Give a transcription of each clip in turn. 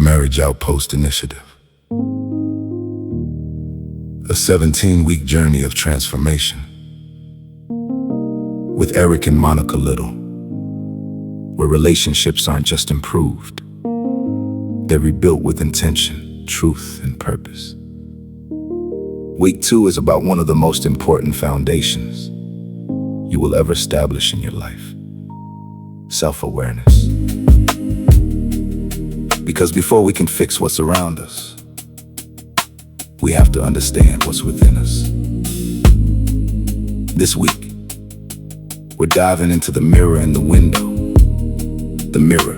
Marriage Outpost Initiative, a 17-week journey of transformation with Eric and Monica Little, where relationships aren't just improved, they're rebuilt with intention, truth, and purpose. Week 2 is about one of the most important foundations you will ever establish in your life: self-awareness. Because before we can fix what's around us, we have to understand what's within us. This week, we're diving into the mirror and the window. The mirror,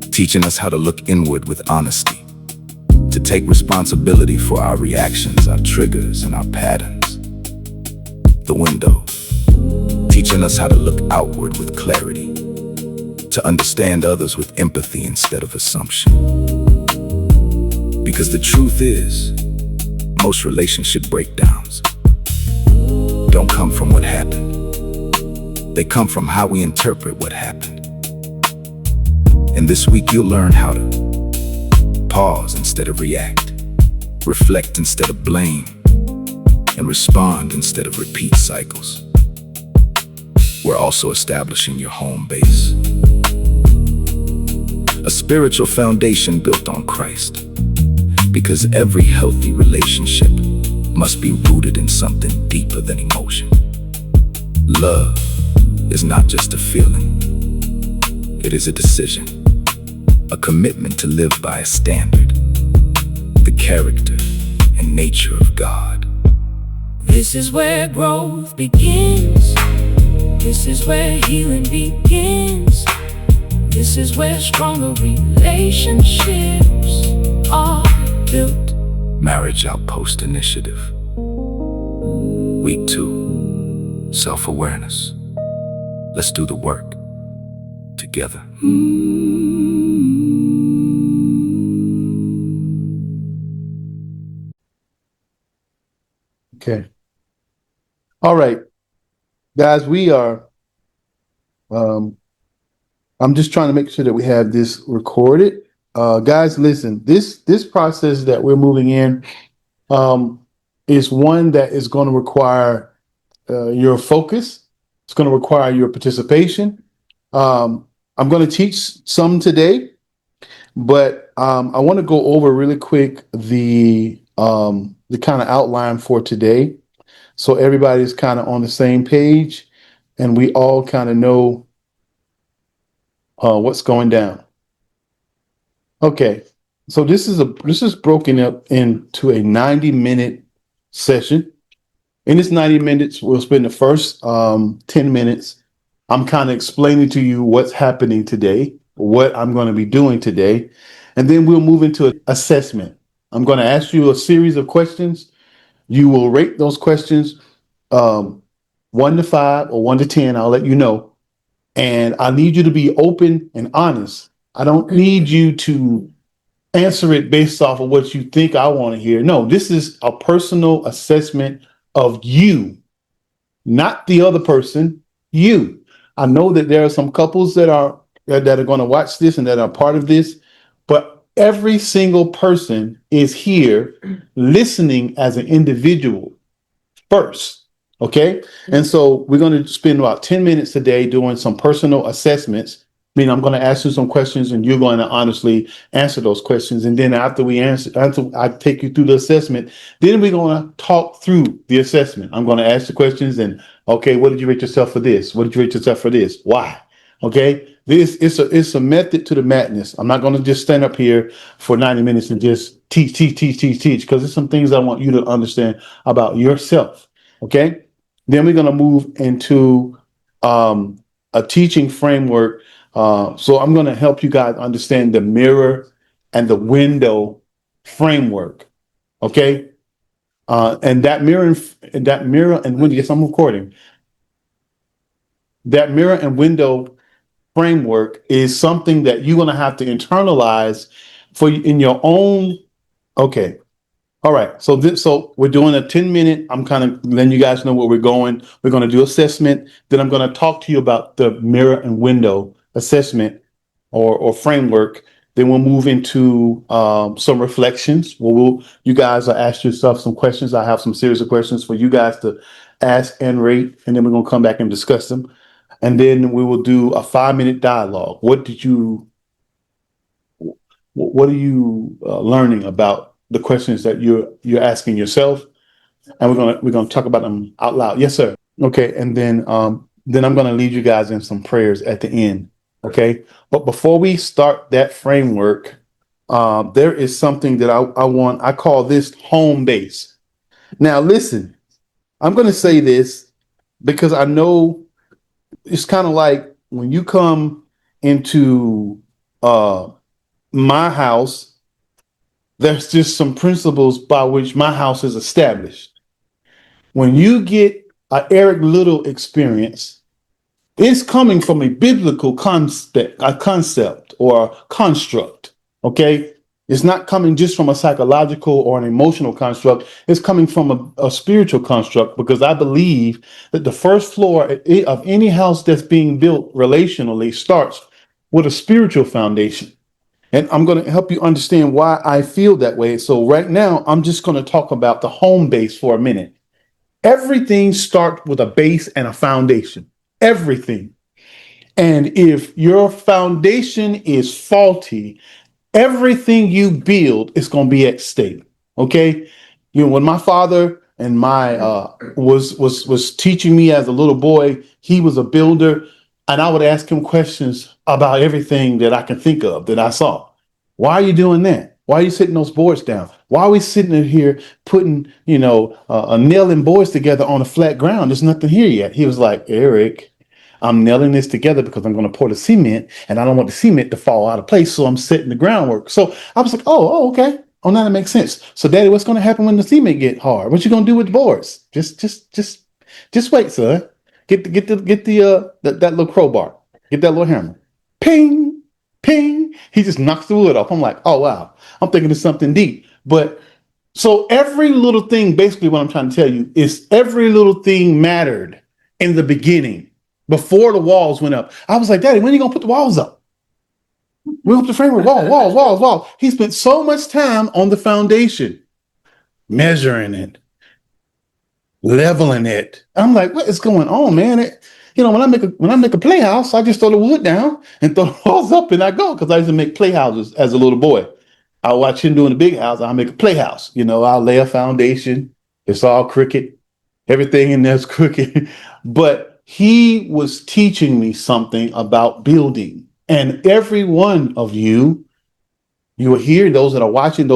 teaching us how to look inward with honesty, to take responsibility for our reactions, our triggers, and our patterns. The window, teaching us how to look outward with clarity, to understand others with empathy instead of assumption. Because the truth is, most relationship breakdowns don't come from what happened. They come from how we interpret what happened. And this week you'll learn how to pause instead of react, reflect instead of blame, and respond instead of repeat cycles. We're also establishing your home base, a spiritual foundation built on Christ. Because every healthy relationship must be rooted in something deeper than emotion. Love is not just a feeling, it is a decision, a commitment to live by a standard, the character and nature of God. This is where growth begins. This is where healing begins. This is where stronger relationships are built. Marriage Outpost Initiative. Week 2, self-awareness. Let's do the work together. Okay. All right. Guys, we are, I'm just trying to make sure that we have this recorded. Guys, listen, this process that we're moving in is one that is going to require your focus. It's going to require your participation. I'm going to teach some today, but I want to go over really quick the kind of outline for today, so everybody's kind of on the same page and we all kind of know what's going down. Okay, so this is broken up into a 90-minute session. In this 90 minutes, we'll spend the first 10 minutes. I'm kind of explaining to you what's happening today, what I'm going to be doing today, and then we'll move into an assessment. I'm going to ask you a series of questions. You will rate those questions 1 to 5 or 1 to 10. I'll let you know. And I need you to be open and honest. I don't need you to answer it based off of what you think I want to hear. No, this is a personal assessment of you, not the other person, you. I know that there are some couples that are going to watch this and that are part of this, but every single person is here listening as an individual first. Okay. And so we're going to spend about 10 minutes today doing some personal assessments. I mean, I'm going to ask you some questions and you're going to honestly answer those questions. And then after I take you through the assessment, then we're going to talk through the assessment. I'm going to ask the questions and, okay, what did you rate yourself for this? What did you rate yourself for this? Why? Okay. It's a method to the madness. I'm not going to just stand up here for 90 minutes and just teach, because there's some things I want you to understand about yourself. Okay. Then we're going to move into a teaching framework. So I'm going to help you guys understand the mirror and the window framework. Okay. And that mirror and window, yes, I'm recording. That mirror and window framework is something that you're going to have to internalize in your own. Okay. All right. So we're doing a 10-minute. I'm kind of letting you guys know where we're going. We're going to do assessment. Then I'm going to talk to you about the mirror and window assessment or framework. Then we'll move into some reflections where you guys will ask yourself some questions. I have some series of questions for you guys to ask and rate, and then we're going to come back and discuss them. And then we will do a 5-minute dialogue. What are you learning about the questions that you're asking yourself? And we're gonna talk about them out loud. Yes, sir. Okay, and then I'm gonna lead you guys in some prayers at the end. Okay, but before we start that framework, there is something that I call this home base. Now, listen, I'm gonna say this because I know it's kind of like when you come into uh, my house, there's just some principles by which my house is established. When you get an Eric Little experience, it's coming from a biblical concept or construct. Okay. It's not coming just from a psychological or an emotional construct. It's coming from a spiritual construct, because I believe that the first floor of any house that's being built relationally starts with a spiritual foundation. And I'm going to help you understand why I feel that way. So right now, I'm just going to talk about the home base for a minute. Everything starts with a base and a foundation. Everything. And if your foundation is faulty, everything you build is going to be at stake. Okay. When my father and my was teaching me as a little boy, he was a builder, and I would ask him questions about everything that I can think of that I saw. Why are you doing that? Why are you sitting those boards down? Why are we sitting in here putting, nailing boards together on a flat ground? There's nothing here yet. He was like, Eric, I'm nailing this together because I'm going to pour the cement, and I don't want the cement to fall out of place. So I'm setting the groundwork. So I was like, okay. Oh, now that makes sense. So, Daddy, what's going to happen when the cement get hard? What you going to do with the boards? Just wait, son. Get that little crowbar. Get that little hammer. Ping, ping. He just knocks the wood off. I'm like, oh wow. I'm thinking of something deep. But so every little thing, basically, what I'm trying to tell you is every little thing mattered in the beginning. Before the walls went up, I was like, Daddy, when are you going to put the walls up? We're up the framework, walls. He spent so much time on the foundation, measuring it, leveling it. I'm like, what is going on, man? When I make a playhouse, I just throw the wood down and throw the walls up, and I go, because I used to make playhouses as a little boy. I watch him doing the big house. I'll make a playhouse. I'll lay a foundation. It's all crooked. Everything in there's crooked. But he was teaching me something about building. And every one of you are here, those that are watching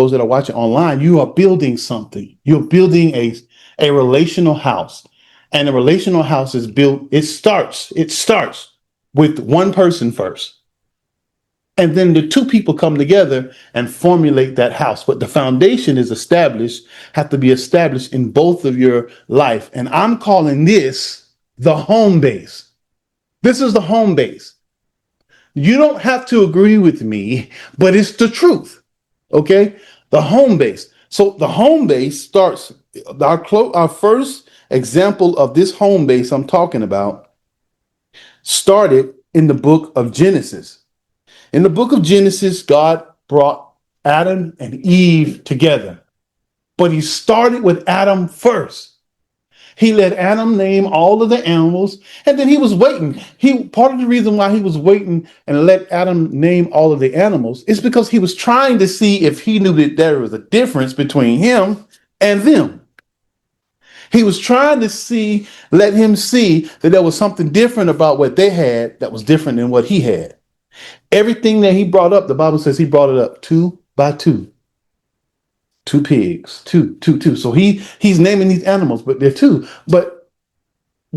online, you are building something. You're building a relational house. And a relational house is built, it starts with one person first. And then the two people come together and formulate that house. But the foundation is have to be established in both of your life. And I'm calling this the home base. This is the home base. You don't have to agree with me, but it's the truth. Okay? The home base. So the home base starts, our first example of this home base I'm talking about started in the book of Genesis. In the book of Genesis, God brought Adam and Eve together, but he started with Adam first. He let Adam name all of the animals, and then he was waiting. Part of the reason why he was waiting and let Adam name all of the animals is because he was trying to see if he knew that there was a difference between him and them. He was trying to let him see that there was something different about what they had that was different than what he had. Everything that he brought up, the Bible says he brought it up 2 by 2. 2 pigs, two. So he's naming these animals, but they're 2. But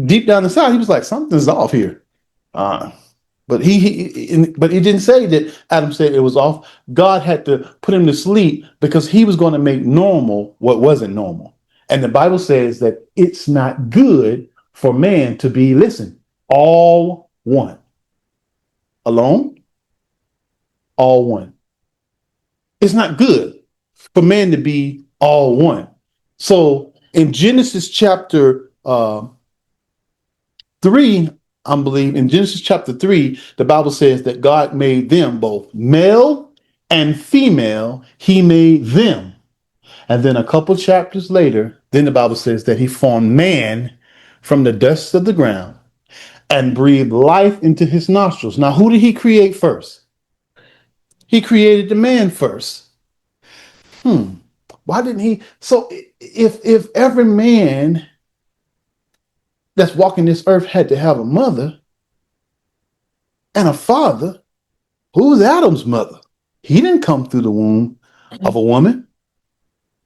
deep down inside, he was like, something's off here. But he didn't say that Adam said it was off. God had to put him to sleep because he was going to make normal what wasn't normal. And the Bible says that it's not good for man to be, listen, all one. Alone, all one. It's not good for man to be all one. So in Genesis chapter 3, I believe, in Genesis chapter 3, the Bible says that God made them both male and female, he made them. And then a couple chapters later, then the Bible says that he formed man from the dust of the ground and breathed life into his nostrils. Now, who did he create first? He created the man first. Why didn't he? So if every man that's walking this earth had to have a mother and a father, who's Adam's mother? He didn't come through the womb of a woman.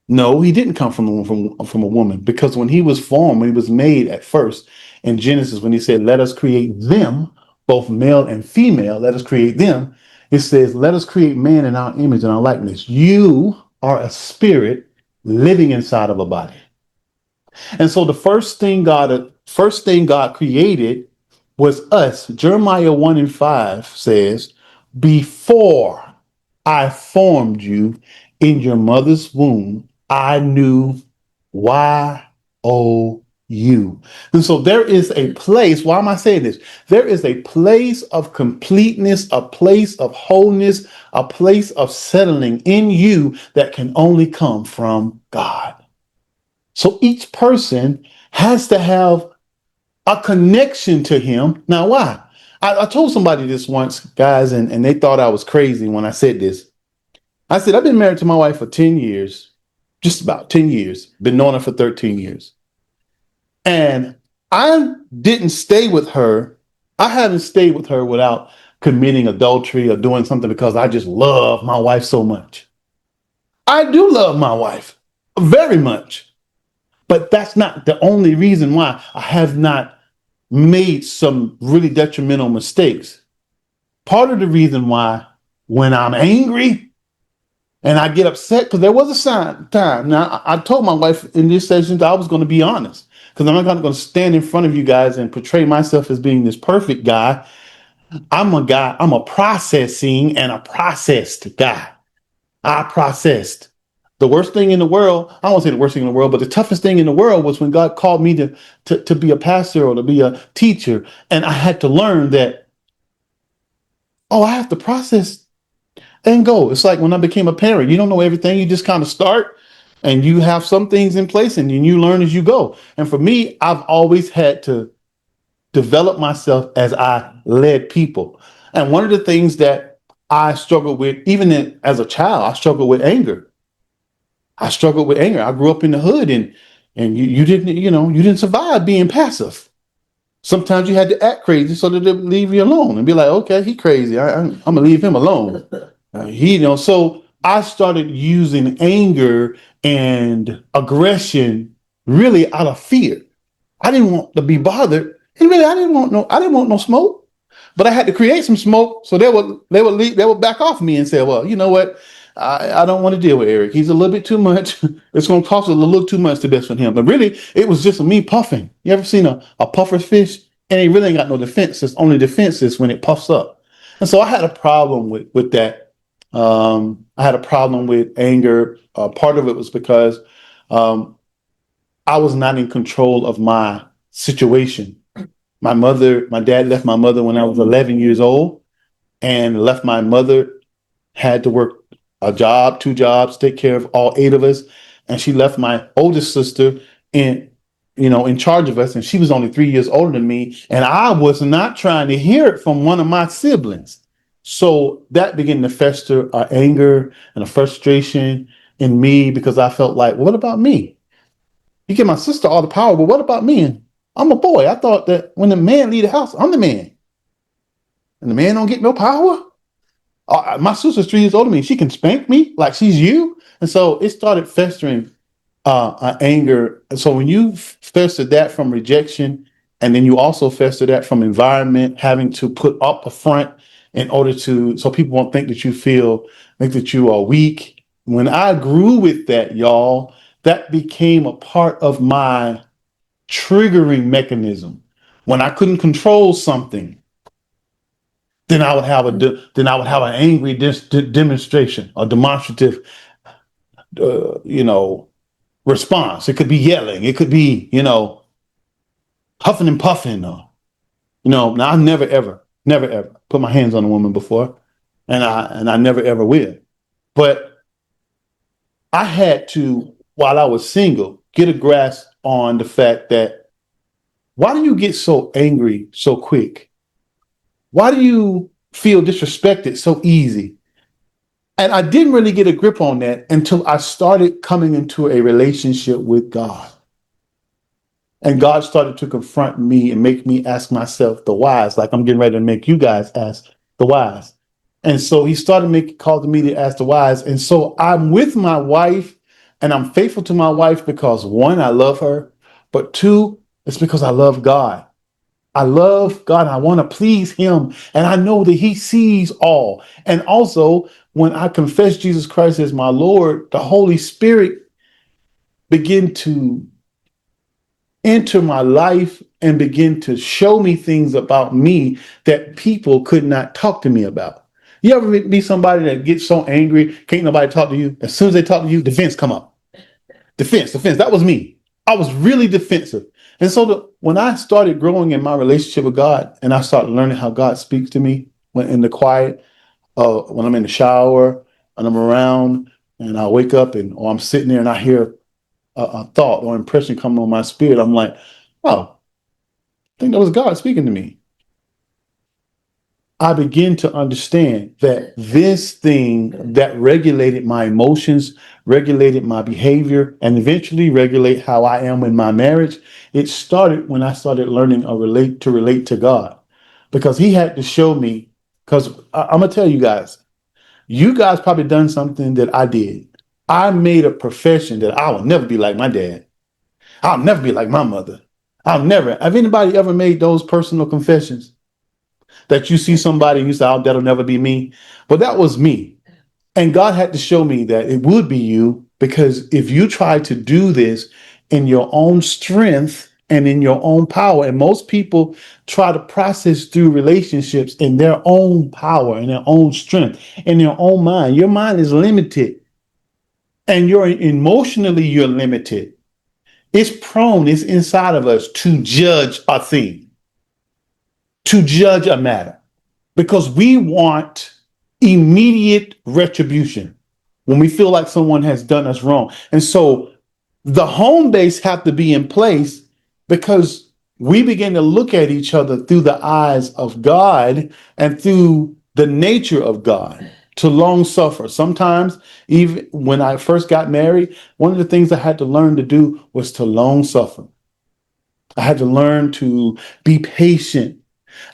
No, he didn't come from a woman, because when he was formed, when he was made at first in Genesis, when he said, let us create them, both male and female, let us create them. It says, let us create man in our image and our likeness. You are a spirit living inside of a body. And so the first thing God created was us. Jeremiah 1:5 says, before I formed you in your mother's womb, I knew you. And so there is a place. Why am I saying this? There is a place of completeness, a place of wholeness, a place of settling in you that can only come from God. So each person has to have a connection to him. Now, why? I told somebody this once, guys, and they thought I was crazy when I said this. I said, I've been married to my wife for 10 years, just about 10 years, been knowing her for 13 years. And I didn't stay with her. I haven't stayed with her without committing adultery or doing something because I just love my wife so much. I do love my wife very much. But that's not the only reason why I have not made some really detrimental mistakes. Part of the reason why, when I'm angry and I get upset, because there was a time. Now, I told my wife in this session that I was going to be honest, because I'm not going to stand in front of you guys and portray myself as being this perfect guy. I'm a processing and a processed guy. I processed. The worst thing in the world, I don't want to say the worst thing in the world, but the toughest thing in the world was when God called me to be a pastor or to be a teacher. And I had to learn that, I have to process and go. It's like when I became a parent, you don't know everything. You just kind of start and you have some things in place and then you learn as you go. And for me, I've always had to develop myself as I led people. And one of the things that I struggled with, even as a child, I struggled with anger. I grew up in the hood and you didn't survive being passive. Sometimes you had to act crazy so that they would leave you alone and be like, okay, he crazy. I'm gonna leave him alone. So I started using anger and aggression really out of fear. I didn't want to be bothered. And really, I didn't want no smoke. But I had to create some smoke so they would back off me and say, well, you know what? I don't want to deal with Eric. He's a little bit too much. It's going to cost us a little too much to best for him. But really, it was just me puffing. You ever seen a puffer fish? And it really ain't got no defenses. Only defenses when it puffs up. And so I had a problem with that. I had a problem with anger. Part of it was because I was not in control of my situation. My dad left my mother when I was 11 years old and left my mother, had to work a job, 2 jobs, take care of all 8 of us. And she left my oldest sister in charge of us. And she was only 3 years older than me. And I was not trying to hear it from one of my siblings. So that began to fester anger and a frustration in me because I felt like, what about me? You give my sister all the power, but what about me? And I'm a boy. I thought that when the man leave the house, I'm the man. And the man don't get no power? My sister's 3 years older than me. She can spank me like she's you. And so it started festering anger. And so when you fester that from rejection, and then you also fester that from environment, having to put up a front in order so people won't think that you are weak. When I grew with that, y'all, that became a part of my triggering mechanism. When I couldn't control something, then I would have an angry demonstration, a demonstrative, response. It could be yelling. It could be, huffing and puffing. Now I've never ever put my hands on a woman before, and I never ever will. But I had to, while I was single, get a grasp on the fact that why do you get so angry so quick? Why do you feel disrespected so easy? And I didn't really get a grip on that until I started coming into a relationship with God. And God started to confront me and make me ask myself the whys, like I'm getting ready to make you guys ask the whys. And so he started calling me to ask the whys. And so I'm with my wife and I'm faithful to my wife because one, I love her, but two, it's because I love God. I love God. I want to please him. And I know that he sees all. And also, when I confess Jesus Christ as my Lord, the Holy Spirit begin to enter my life and begin to show me things about me that people could not talk to me about. You ever be somebody that gets so angry, can't nobody talk to you? As soon as they talk to you, defense come up. Defense. That was me. I was really defensive. And so when I started growing in my relationship with God and I started learning how God speaks to me when in the quiet, when I'm in the shower and I'm around and I wake up or I'm sitting there and I hear a thought or impression come on my spirit, I'm like, oh, I think that was God speaking to me. I begin to understand that this thing that regulated my emotions, regulated my behavior, and eventually regulate how I am in my marriage, it started when I started learning to relate to God. Because he had to show me, because I'm going to tell you guys probably done something that I did. I made a profession that I will never be like my dad. I'll never be like my mother. I'll never. Have anybody ever made those personal confessions? That you see somebody and you say, oh, that'll never be me. But that was me. And God had to show me that it would be you, because if you try to do this in your own strength and in your own power, and most people try to process through relationships in their own power, in their own strength, in their own mind. Your mind is limited and you're limited. It's prone, it's inside of us to judge a thing, to judge a matter, because we want immediate retribution when we feel like someone has done us wrong. And so the home base have to be in place because we begin to look at each other through the eyes of God and through the nature of God, to long suffer. Sometimes, even when I first got married, one of the things I had to learn to do was to long suffer. I had to learn to be patient.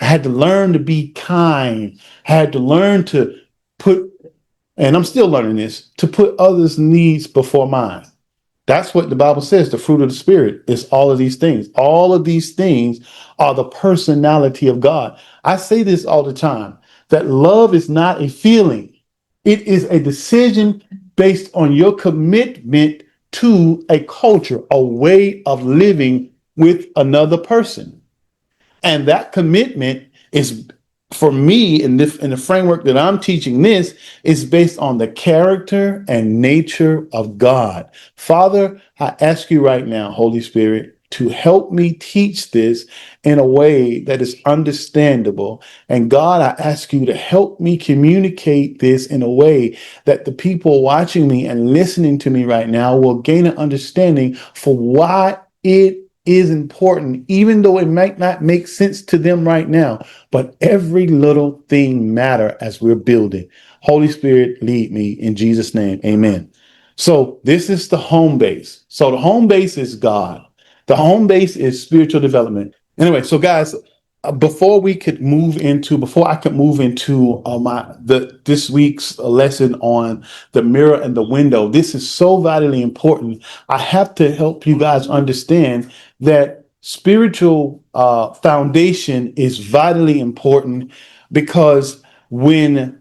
I had to learn to be kind. I had to learn to put, and I'm still learning this, to put others' needs before mine. That's what the Bible says. The fruit of the Spirit is all of these things. All of these things are the personality of God. I say this all the time, that love is not a feeling. It is a decision based on your commitment to a culture, a way of living with another person. And that commitment is, for me, in the framework that I'm teaching this, is based on the character and nature of God. Father, I ask you right now, Holy Spirit, to help me teach this in a way that is understandable. And God, I ask you to help me communicate this in a way that the people watching me and listening to me right now will gain an understanding for why it is important, even though it might not make sense to them right now. But every little thing matter as we're building. Holy Spirit, lead me in Jesus' name. Amen. So this is the home base. So the home base is God. The home base is spiritual development. Anyway, so guys, before I could move into this week's lesson on the mirror and the window, this is so vitally important. I have to help you guys understand that spiritual foundation is vitally important, because when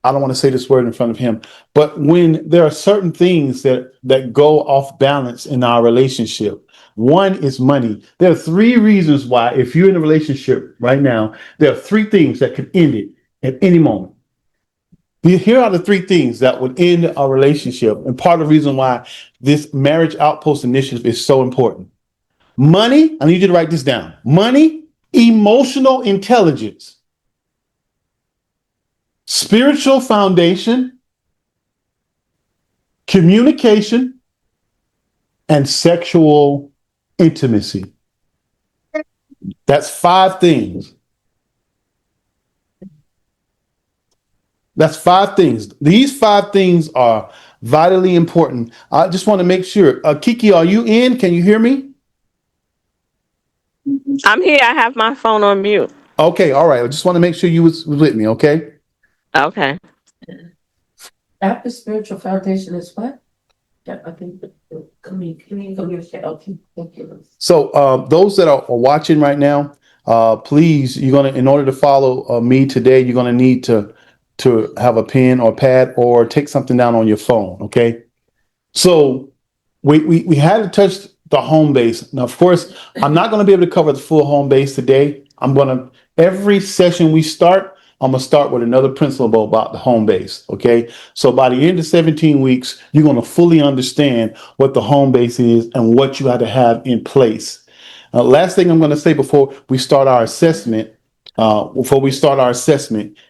I don't want to say this word in front of him, but when there are certain things that go off balance in our relationship, one is money. There are three reasons why, if you're in a relationship right now, there are three things that could end it at any moment. Here are the three things that would end a relationship. And part of the reason why this Marriage Outpost Initiative is so important. Money, I need you to write this down. Money, emotional intelligence, spiritual foundation, communication, and sexual intimacy. That's 5 things. That's 5 things. These 5 things are vitally important. I just want to make sure. Kiki, are you in? Can you hear me? I'm here. I have my phone on mute. Okay, all right. I just want to make sure you was with me, okay? Okay. After spiritual foundation is what? Yeah, I think communication. Okay, thank you. So those that are watching right now, please, in order to follow me today, you're gonna need to have a pen or pad or take something down on your phone, okay? So we had to touch the home base. Now, of course, I'm not gonna be able to cover the full home base today. Every session we start, I'm gonna start with another principle about the home base, okay? So by the end of 17 weeks, you're gonna fully understand what the home base is and what you have to have in place. Last thing I'm gonna say before we start our assessment,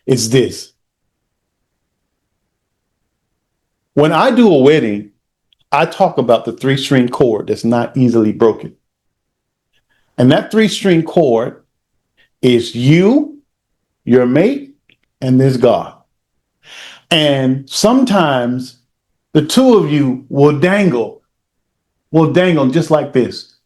is this. When I do a wedding, I talk about the 3-string cord that's not easily broken. And that 3-string cord is you, your mate, and this God. And sometimes the two of you will dangle just like this.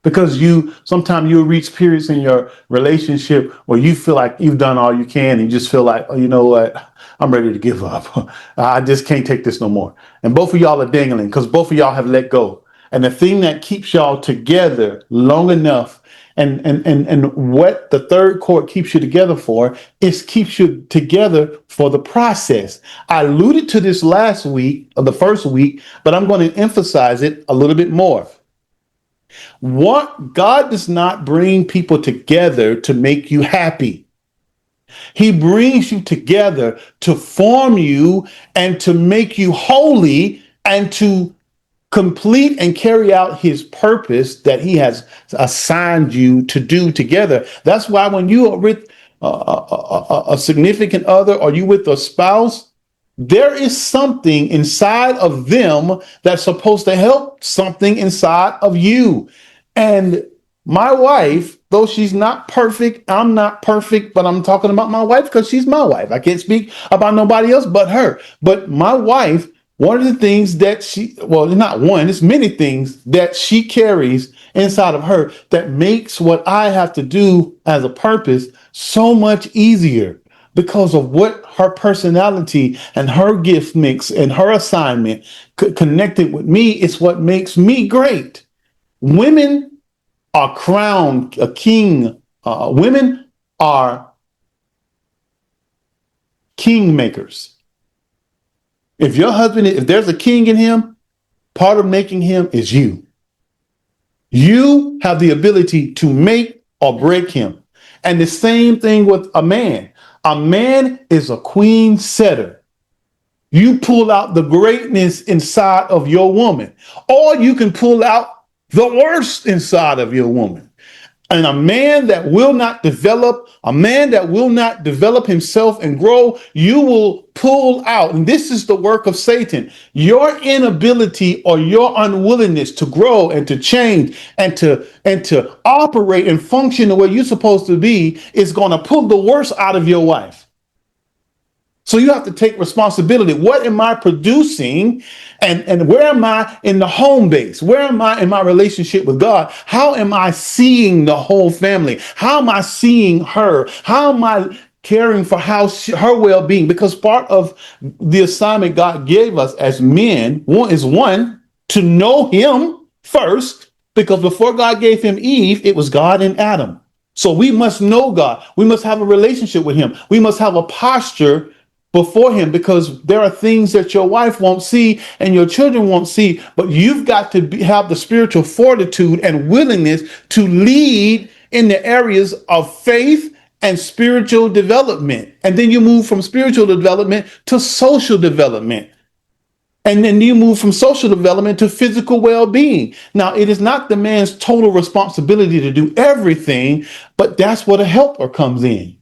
Because sometimes you'll reach periods in your relationship where you feel like you've done all you can and you just feel like, oh, you know what? I'm ready to give up. I just can't take this no more. And both of y'all are dangling because both of y'all have let go. And the thing that keeps y'all together long enough and what the third cord keeps you together for is keeps you together for the process. I alluded to this last week, or the first week, but I'm going to emphasize it a little bit more. What God does not bring people together to make you happy. He brings you together to form you and to make you holy and to complete and carry out his purpose that he has assigned you to do together. That's why when you are with a significant other or you with a spouse, there is something inside of them that's supposed to help something inside of you. And my wife, though she's not perfect, I'm not perfect, but I'm talking about my wife because she's my wife. I can't speak about nobody else but her. But my wife, one of the things that it's many things that she carries inside of her that makes what I have to do as a purpose so much easier because of what her personality and her gift mix and her assignment connected with me is what makes me great. Women are crowned a king. Women are king makers. If there's a king in him, part of making him is you. You have the ability to make or break him. And the same thing with a man. A man is a queen setter. You pull out the greatness inside of your woman, or you can pull out the worst inside of your woman. And a man that will not develop himself and grow, you will pull out. And this is the work of Satan. Your inability or your unwillingness to grow and to change and to operate and function the way you're supposed to be is going to pull the worst out of your wife. So you have to take responsibility. What am I producing? And where am I in the home base? Where am I in my relationship with God? How am I seeing the whole family? How am I seeing her? How am I caring for her well-being? Because part of the assignment God gave us as men, one, to know him first, because before God gave him Eve, it was God and Adam. So we must know God. We must have a relationship with him. We must have a posture before him, because there are things that your wife won't see and your children won't see, but you've got to have the spiritual fortitude and willingness to lead in the areas of faith and spiritual development. And then you move from spiritual development to social development. And then you move from social development to physical well-being. Now, it is not the man's total responsibility to do everything, but that's where the helper comes in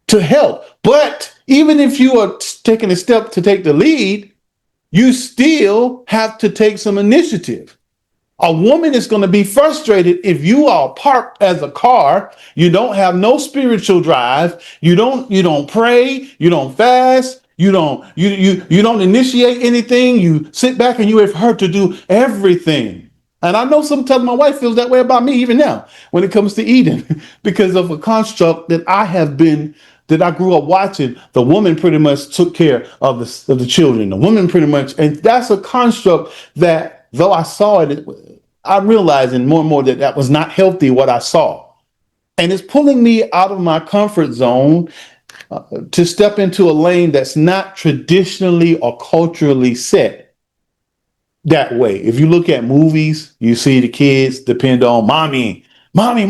to help. But even if you are taking a step to take the lead, you still have to take some initiative. A woman is going to be frustrated if you are parked as a car. You don't have no spiritual drive. You don't pray. You don't fast. You don't initiate anything. You sit back and you have her to do everything. And I know sometimes my wife feels that way about me even now when it comes to eating because of a construct that I grew up watching. The woman pretty much took care of the children. The woman pretty much, and that's a construct that though I saw it, I'm realizing more and more that that was not healthy what I saw. And it's pulling me out of my comfort zone to step into a lane that's not traditionally or culturally set that way. If you look at movies, you see the kids depend on mommy. Mommy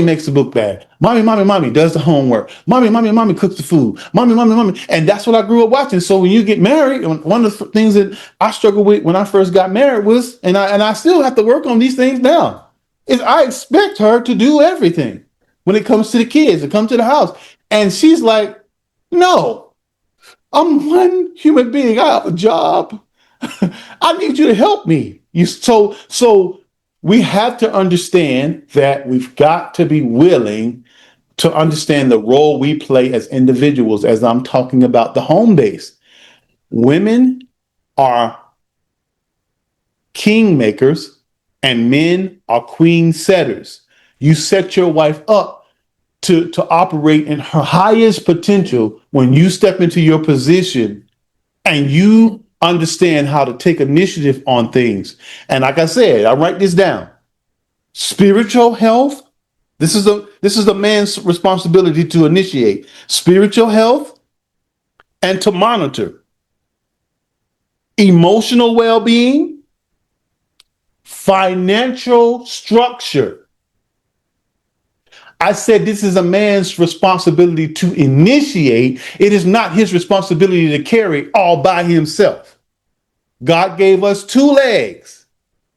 makes the book bag. Mommy does the homework. Mommy cooks the food. Mommy. And that's what I grew up watching. So when you get married, one of the things that I struggled with when I first got married was, and I still have to work on these things now, is I expect her to do everything when it comes to the kids, to come to the house. And she's like, no, I'm one human being. I have a job. I need you to help me. So we have to understand that we've got to be willing to understand the role we play as individuals, as I'm talking about the home base. Women are king makers and men are queen setters. You set your wife up to operate in her highest potential when you step into your position and you understand how to take initiative on things. And like I said, I write this down. Spiritual health. This is the man's responsibility to initiate spiritual health and to monitor emotional well-being, financial structure. I said this is a man's responsibility to initiate. It is not his responsibility to carry all by himself. God gave us 2 legs.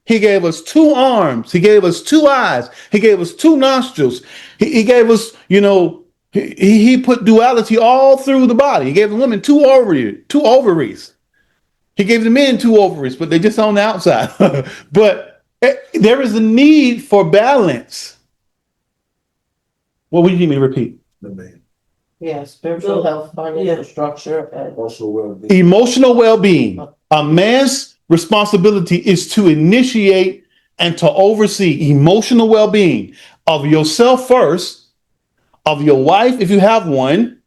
He gave us 2 arms. He gave us 2 eyes. He gave us 2 nostrils. He gave us, he put duality all through the body. He gave the woman 2 ovaries. He gave the men 2 ovaries, but they're just on the outside. But there is a need for balance. What would you need me to repeat? Yeah, spiritual health, financial structure, and emotional well-being. A man's responsibility is to initiate and to oversee emotional well-being of yourself first, of your wife, if you have one,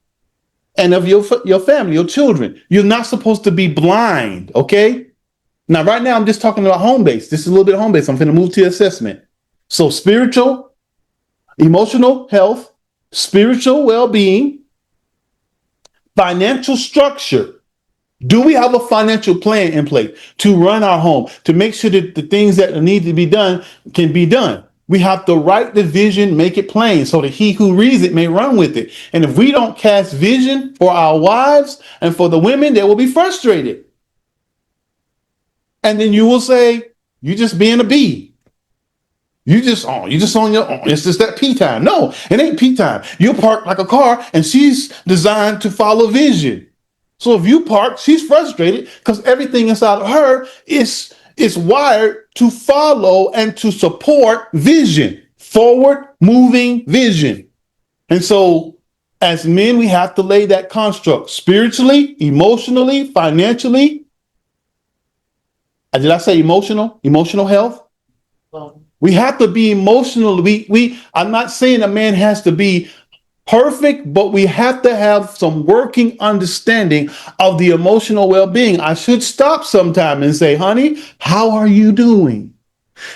and of your family, your children. You're not supposed to be blind, okay? Now, right now, I'm just talking about home base. This is a little bit of home base. I'm going to move to assessment. So spiritual, emotional health, spiritual well-being, financial structure. Do we have a financial plan in place to run our home, to make sure that the things that need to be done can be done? We have to write the vision, make it plain so that he who reads it may run with it. And if we don't cast vision for our wives and for the women, they will be frustrated. And then you will say, you just being a bee. You just on your own. It's just that pee time. No, it ain't pee time. You're parked like a car and she's designed to follow vision. So if you park, she's frustrated because everything inside of her is wired to follow and to support vision, forward moving vision. And so as men, we have to lay that construct spiritually, emotionally, financially. Did I say emotional health? We have to be emotional. I'm not saying a man has to be perfect, but we have to have some working understanding of the emotional well-being. I should stop sometime and say, honey, how are you doing?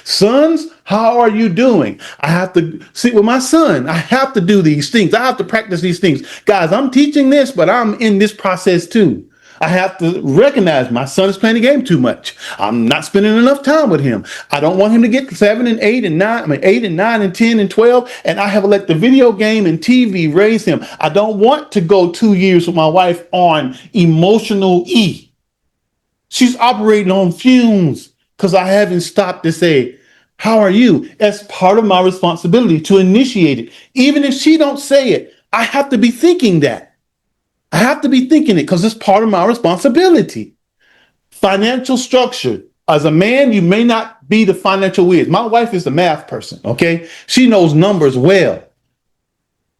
Sons, how are you doing? I have to sit with my son. I have to do these things. I have to practice these things. Guys, I'm teaching this, but I'm in this process too. I have to recognize my son is playing the game too much. I'm not spending enough time with him. I don't want him to get 7 and 8 and 9, 8 and 9 and 10 and 12. And I have let the video game and TV raise him. I don't want to go 2 years with my wife on emotional E. She's operating on fumes because I haven't stopped to say, how are you? That's part of my responsibility to initiate it. Even if she don't say it, I have to be thinking that. I have to be thinking it because it's part of my responsibility. Financial structure. As a man, you may not be the financial whiz. My wife is a math person, okay? She knows numbers well.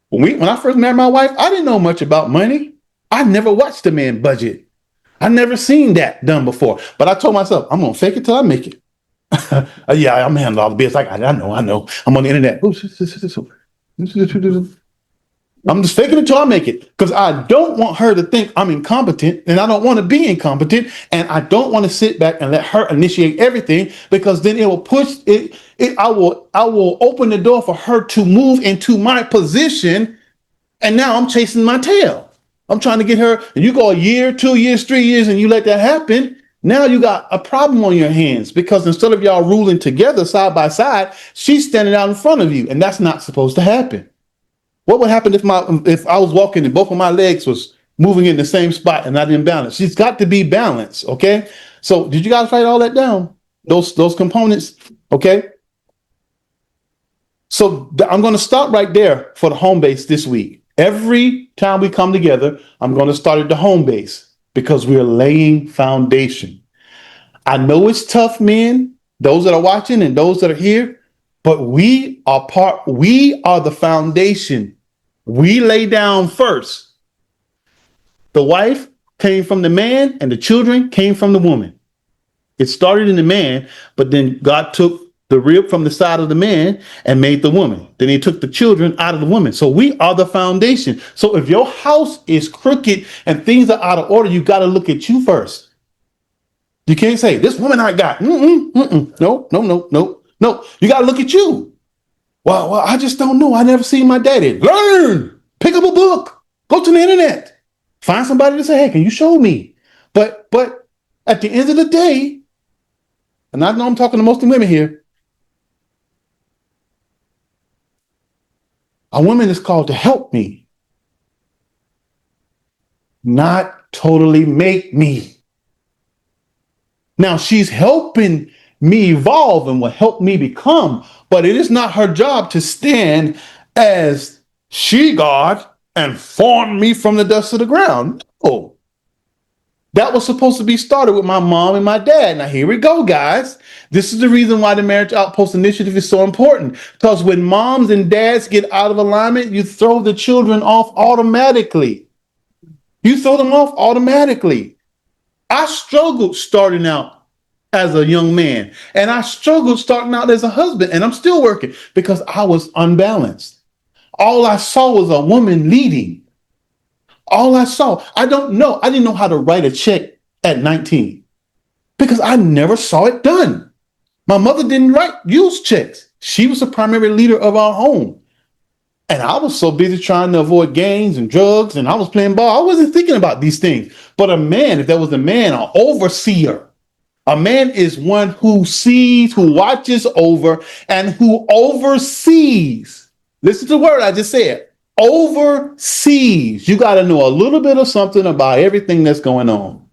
When I first married my wife, I didn't know much about money. I never watched a man budget. I never seen that done before. But I told myself, I'm gonna fake it till I make it. Yeah, I'm handling all the bills. I know. I'm on the internet. I'm just faking it till I make it because I don't want her to think I'm incompetent and I don't want to be incompetent and I don't want to sit back and let her initiate everything because then it will push it. I will open the door for her to move into my position and now I'm chasing my tail. I'm trying to get her and you go a year, 2 years, 3 years and you let that happen. Now you got a problem on your hands because instead of y'all ruling together side by side, she's standing out in front of you and that's not supposed to happen. What would happen if I was walking and both of my legs was moving in the same spot and I didn't balance? She's got to be balanced, okay? So did you guys write all that down? Those components, okay? So I'm going to stop right there for the home base this week. Every time we come together, I'm going to start at the home base because we're laying foundation. I know it's tough, men, those that are watching and those that are here. But we are the foundation. We lay down first. The wife came from the man and the children came from the woman. It started in the man, but then God took the rib from the side of the man and made the woman. Then he took the children out of the woman. So we are the foundation. So if your house is crooked and things are out of order, you got to look at you first. You can't say, this woman I got. No, you got to look at you. Well, I just don't know. I never seen my daddy. Learn. Pick up a book. Go to the internet. Find somebody to say, hey, can you show me? But at the end of the day, and I know I'm talking to most of the women here, a woman is called to help me, not totally make me. Now, she's helping me evolve and will help me become, but it is not her job to stand as she God and form me from the dust of the ground. No, that was supposed to be started with my mom and my dad. Now here we go, guys. This is the reason why the Marriage Outpost Initiative is so important, because when moms and dads get out of alignment, you throw the children off automatically. You throw them off automatically. I struggled starting out as a young man, and I struggled starting out as a husband, and I'm still working because I was unbalanced. All I saw was a woman leading. All I saw, I didn't know how to write a check at 19 because I never saw it done. My mother didn't use checks. She was the primary leader of our home. And I was so busy trying to avoid gangs and drugs, and I was playing ball. I wasn't thinking about these things. But a man, if there was a man, an overseer, a man is one who sees, who watches over, and who oversees. Listen to the word I just said. Oversees. You got to know a little bit of something about everything that's going on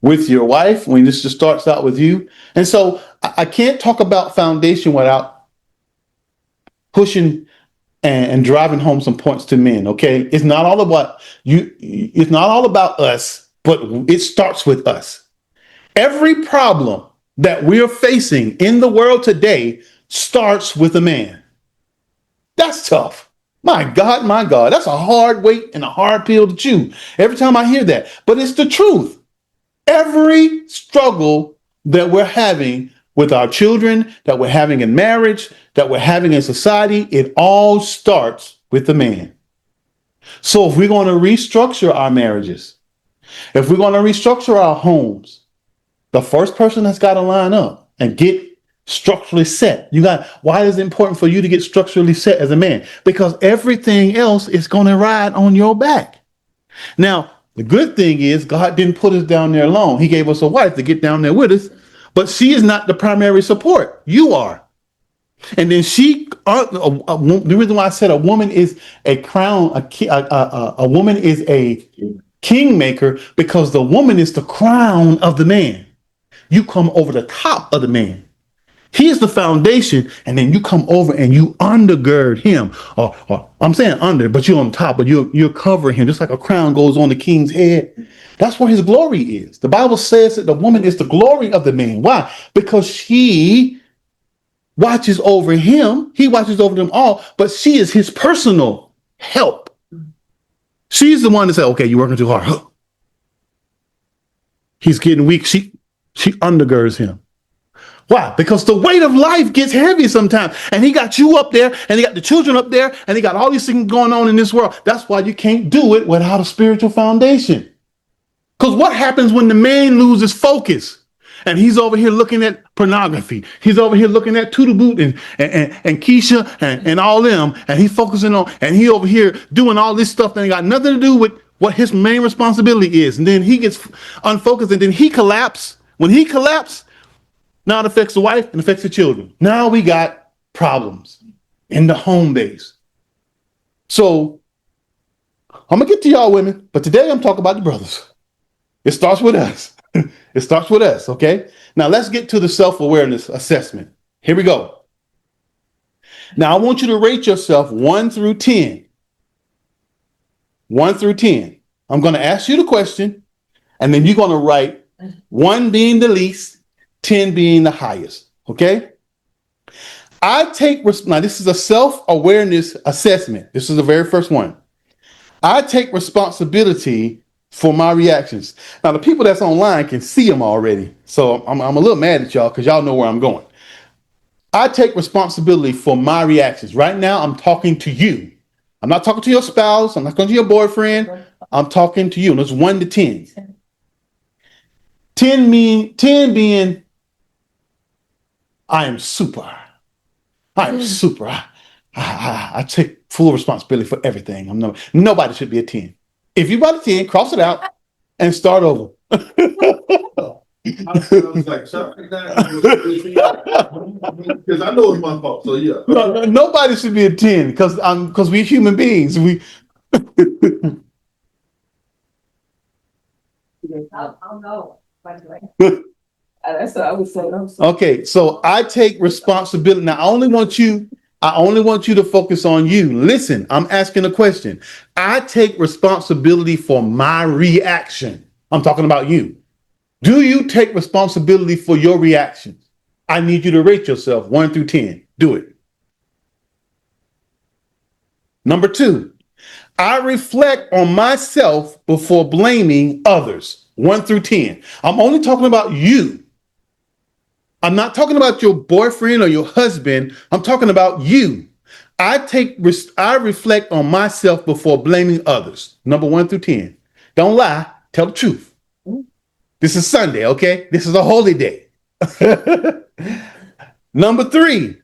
with your wife when this just starts out with you. And so I can't talk about foundation without pushing and driving home some points to men. Okay. It's not all about you. It's not all about us, but it starts with us. Every problem that we're facing in the world today starts with a man. That's tough. My God, that's a hard weight and a hard pill to chew. Every time I hear that, but it's the truth. Every struggle that we're having with our children, that we're having in marriage, that we're having in society, it all starts with the man. So if we're going to restructure our marriages, if we're going to restructure our homes, the first person that's got to line up and get structurally set. Why is it important for you to get structurally set as a man? Because everything else is going to ride on your back. Now, the good thing is God didn't put us down there alone. He gave us a wife to get down there with us, but she is not the primary support. You are. And then the reason why I said a woman is a crown, a woman is a kingmaker, because the woman is the crown of the man. You come over the top of the man. He is the foundation, and then you come over and you undergird him. Or I'm saying under, but you're on top, but you're covering him, just like a crown goes on the king's head. That's where his glory is. The Bible says that the woman is the glory of the man. Why? Because she watches over him. He watches over them all, but she is his personal help. She's the one that said, okay, you're working too hard. He's getting weak. She undergirds him. Why? Because the weight of life gets heavy sometimes. And he got you up there, and he got the children up there, and he got all these things going on in this world. That's why you can't do it without a spiritual foundation. Because what happens when the man loses focus? And he's over here looking at pornography. He's over here looking at Toodle Boot and Keisha and all them. And he's focusing on, and he over here doing all this stuff that ain't got nothing to do with what his main responsibility is. And then he gets unfocused, and then he collapses. When he collapses, now it affects the wife and affects the children. Now we got problems in the home base. So I'm going to get to y'all women, but today I'm talking about the brothers. It starts with us. It starts with us, okay? Now let's get to the self-awareness assessment. Here we go. Now I want you to rate yourself 1 through 10. 1 through 10. I'm going to ask you the question, and then you're going to write 1 being the least, 10 being the highest, okay? Now this is a self-awareness assessment. This is the very first one. I take responsibility for my reactions. Now, the people that's online can see them already. So I'm a little mad at y'all because y'all know where I'm going. I take responsibility for my reactions. Right now, I'm talking to you. I'm not talking to your spouse. I'm not talking to your boyfriend. I'm talking to you. And it's 1 to 10. 10 being, I am super. I am super. I take full responsibility for everything. Nobody should be a 10. If you bought a 10, cross it out and start over. I was like, sorry, because I know it's my fault. So yeah, no, nobody should be a 10 because we're human beings. I'll know. By the way. That's what I was saying. Okay, so I take responsibility. Now, I only want you to focus on you. Listen, I'm asking a question. I take responsibility for my reaction. I'm talking about you. Do you take responsibility for your reactions? I need you to rate yourself 1 through 10. Do it. Number 2, I reflect on myself before blaming others. 1 through 10. I'm only talking about you. I'm not talking about your boyfriend or your husband. I'm talking about you. I reflect on myself before blaming others. Number 1 through 10. Don't lie. Tell the truth. This is Sunday, okay? This is a holy day. Number 3.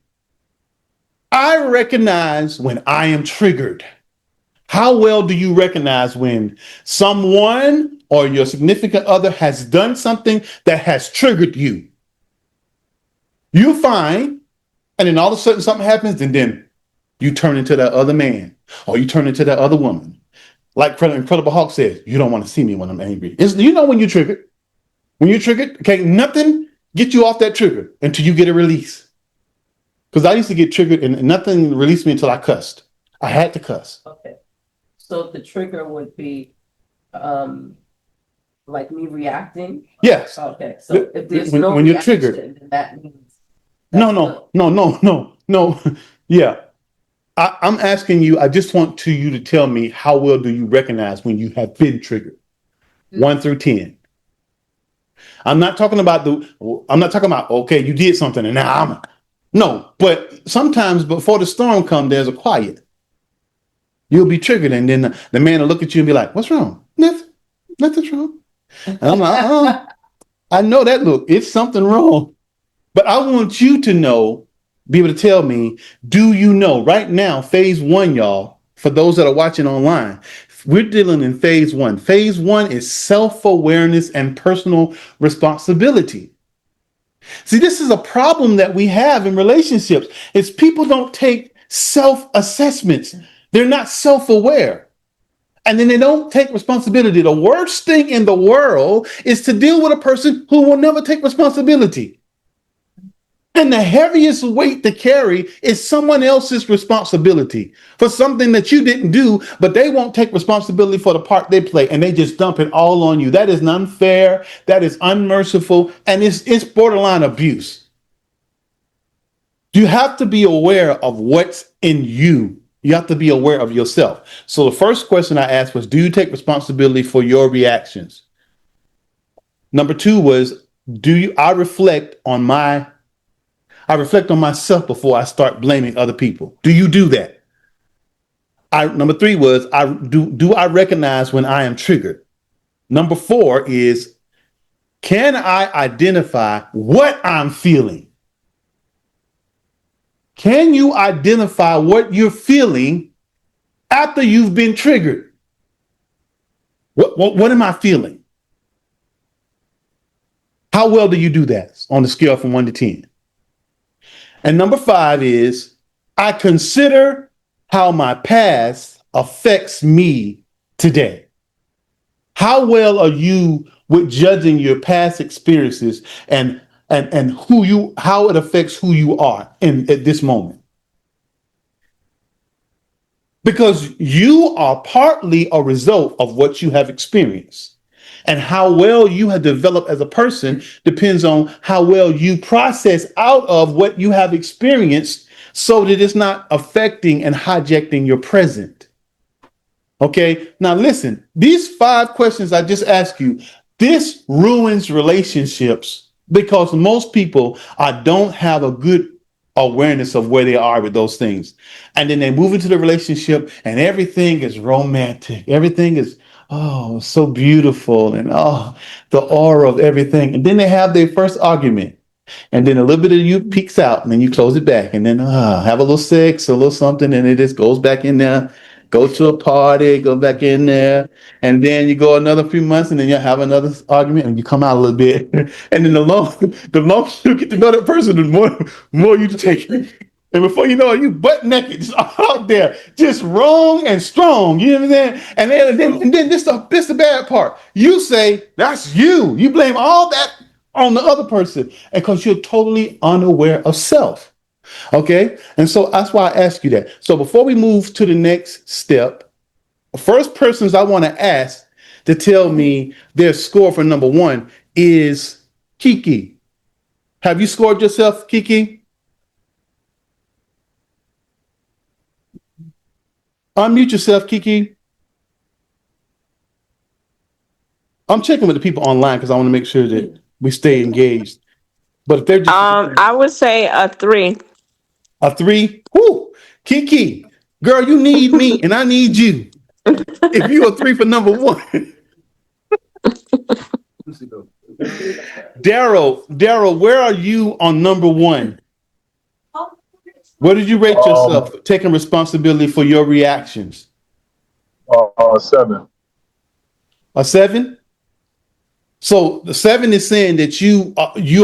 I recognize when I am triggered. How well do you recognize when someone or your significant other has done something that has triggered you? You find, and then all of a sudden something happens, and then you turn into that other man, or you turn into that other woman. Like Incredible Hulk says, you don't want to see me when I'm angry. You know when you're triggered. When you're triggered, can't nothing get you off that trigger until you get a release. Because I used to get triggered and nothing released me until I cussed. I had to cuss. Okay. So the trigger would be like me reacting? Yes. Okay. So if there's when you're triggered, then that means No. Yeah. I'm asking you, I just want you to tell me how well do you recognize when you have been triggered? 1 through 10. I'm not talking about, okay, you did something and now no, but sometimes before the storm comes, there's a quiet. You'll be triggered and then the man will look at you and be like, what's wrong? Nothing's wrong. And I'm like, I know that look, it's something wrong. But I want you to know, be able to tell me, do you know right now, phase 1, y'all, for those that are watching online, we're dealing in phase 1. Phase 1 is self-awareness and personal responsibility. See, this is a problem that we have in relationships. It's people don't take self-assessments. They're not self-aware. And then they don't take responsibility. The worst thing in the world is to deal with a person who will never take responsibility. And the heaviest weight to carry is someone else's responsibility for something that you didn't do, but they won't take responsibility for the part they play and they just dump it all on you. That is unfair. That is unmerciful. And it's borderline abuse. You have to be aware of what's in you. You have to be aware of yourself. So the first question I asked was, do you take responsibility for your reactions? Number 2 was, I reflect on myself before I start blaming other people. Do you do that? Number 3 was, do I recognize when I am triggered? Number 4 is, can I identify what I'm feeling? Can you identify what you're feeling after you've been triggered? What am I feeling? How well do you do that on the scale from 1 to 10? And number 5 is, I consider how my past affects me today. How well are you with judging your past experiences and how it affects who you are at this moment? Because you are partly a result of what you have experienced. And how well you have developed as a person depends on how well you process out of what you have experienced so that it's not affecting and hijacking your present. Okay, now listen, these 5 questions I just asked you, this ruins relationships because most people don't have a good awareness of where they are with those things. And then they move into the relationship and everything is romantic. Everything is, oh, so beautiful. And the aura of everything. And then they have their first argument. And then a little bit of you peeks out and then you close it back. And then have a little sex, a little something. And it just goes back in there. Go to a party, go back in there. And then you go another few months and then you have another argument and you come out a little bit. And then the longer you get to know that person, the more you take. And before you know it, you butt naked, just out there, just wrong and strong. You know what I'm saying? And then this the bad part. You say, that's you. You blame all that on the other person because you're totally unaware of self. Okay. And so that's why I ask you that. So before we move to the next step, the first persons I want to ask to tell me their score for number 1 is Kiki. Have you scored yourself, Kiki? Unmute yourself, Kiki. I'm checking with the people online because I want to make sure that we stay engaged. But if they're just I would say a 3. A 3, whoo, Kiki, girl, you need me and I need you. If you a 3 for number 1. Daryl, where are you on number 1? Where did you rate yourself taking responsibility for your reactions? 7. A 7? So the 7 is saying that you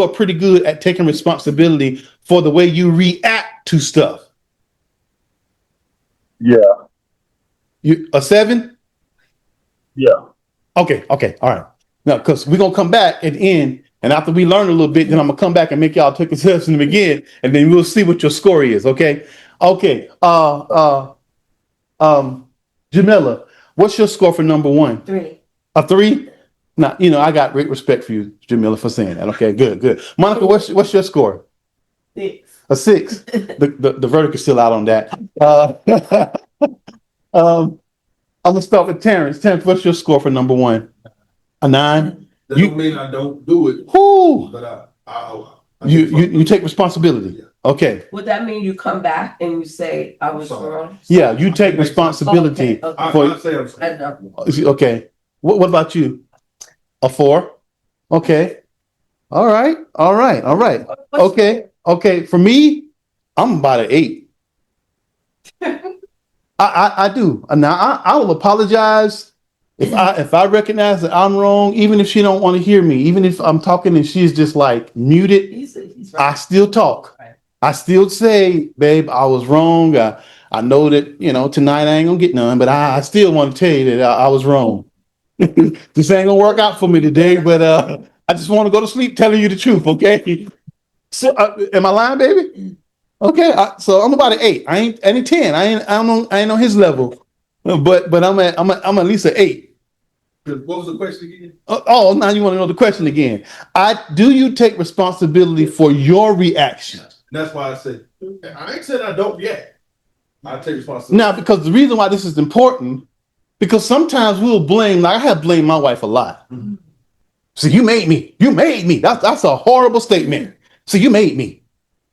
are pretty good at taking responsibility for the way you react to stuff. Yeah. You a 7? Yeah. Okay. All right. Now, because we're gonna come back at the end, and after we learn a little bit, then I'm gonna come back and make y'all take assessment again, and then we'll see what your score is. Okay. Jamila, what's your score for number 1? 3. A 3? Now, I got great respect for you, Jamila, for saying that. Okay, good. Monica, what's your score? 6. A 6. The verdict is still out on that. I'm gonna start with Terrence. Terrence, what's your score for number 1? A 9. That don't mean I don't do it. Whoo! But I You take responsibility. Yeah. Okay. Would that mean you come back and you say I was wrong? Yeah, you take responsibility Okay. for. I say I'm sorry. Okay. What about you? A 4. Okay. All right. Okay. For me, I'm about an 8. I do. Now I will apologize if I recognize that I'm wrong, even if she don't want to hear me, even if I'm talking and she's just like muted, He's right. I still talk. Right. I still say, babe, I was wrong. I know that, tonight I ain't gonna get none, but I still want to tell you that I was wrong. This ain't gonna work out for me today, but I just want to go to sleep telling you the truth, okay? So, am I lying, baby? Okay, so I'm about an 8. I ain't 10. I ain't on his level, but I'm at least an 8. What was the question again? Oh, now you want to know the question again? Do you take responsibility for your reactions? That's why I said I ain't said I don't yet. I take responsibility. Now, because the reason why this is important, because sometimes we'll blame. Like I have blamed my wife a lot. Mm-hmm. So you made me. You made me. That's a horrible statement. So you made me.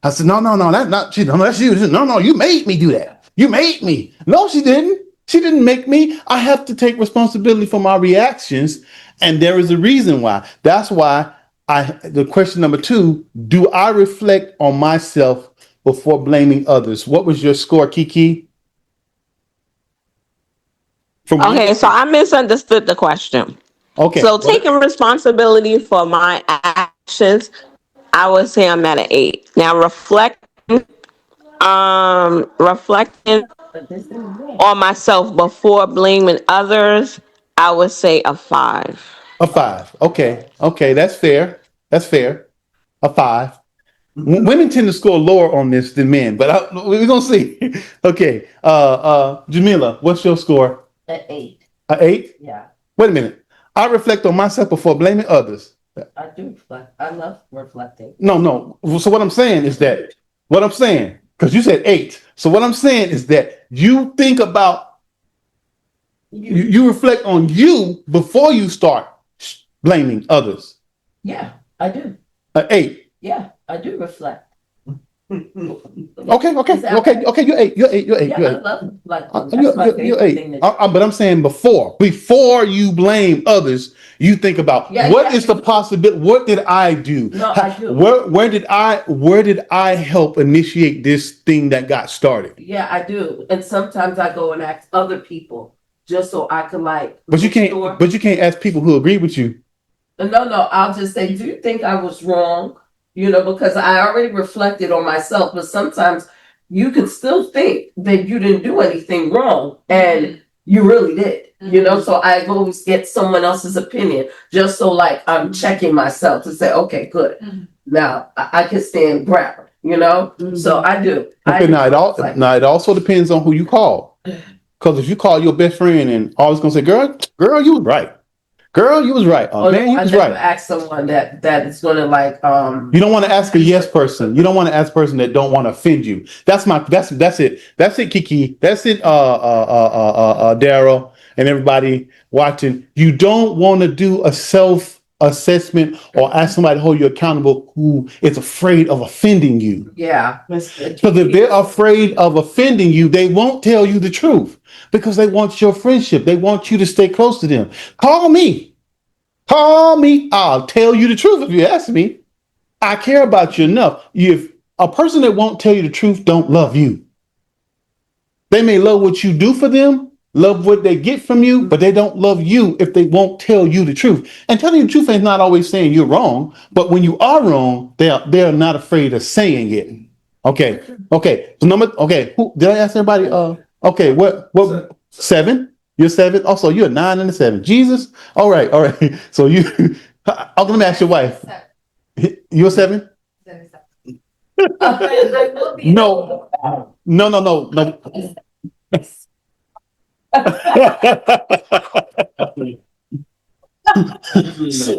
I said, no, that's not she. No, that's you. No, you made me do that. You made me. No, she didn't. She didn't make me. I have to take responsibility for my reactions, and there is a reason why. That's why the question number 2, do I reflect on myself before blaming others? What was your score, Kiki? Okay, so I misunderstood the question. Okay. So taking responsibility for my actions, I would say I'm at an 8. Now reflecting on myself before blaming others, I would say a 5. A 5. Okay, that's fair. A 5. Women tend to score lower on this than men, but we're gonna see. Okay, Jamila, what's your score? An 8. A 8? Yeah. Wait a minute. I reflect on myself before blaming others. I do reflect. I love reflecting. No. So what I'm saying is that because you said 8. So what I'm saying is that you think about you reflect on you before you start blaming others. Yeah, I do. An 8. Yeah, I do reflect. Okay. You're 8. Yeah, I love reflecting. You're 8. But I'm saying before you blame others, you think about what is the possibility? What did I do? No, I do. Where did I help initiate this thing that got started? Yeah, I do. And sometimes I go and ask other people just so I can But you can't ask people who agree with you. No, I'll just say, do you think I was wrong? Because I already reflected on myself, but sometimes you can still think that you didn't do anything wrong and you really did, so I always get someone else's opinion just so I'm checking myself to say, okay, good. Now I can stand ground, so I do. Okay, now it also depends on who you call. Because if you call your best friend and always gonna say, girl, you was right. Girl, you was right. Man, you was right. Ask someone that is going to You don't want to ask a yes person. You don't want to ask a person that don't want to offend you. That's it. That's it, Kiki. That's it, Daryl and everybody watching. You don't want to do a self-assessment or ask somebody to hold you accountable who is afraid of offending you. Yeah. Because if they're afraid of offending you, they won't tell you the truth because they want your friendship. They want you to stay close to them. Call me. I'll tell you the truth if you ask me. I care about you enough. If a person that won't tell you the truth don't love you. They may love what you do for them, love what they get from you, but they don't love you if they won't tell you the truth. And telling you the truth is not always saying you're wrong, but when you are wrong, they're not afraid of saying it. Okay. So did I ask everybody? Okay, what 7? You're 7. Also, you're a 9 and a 7. Jesus. All right. So let me ask your wife. You're 7? No.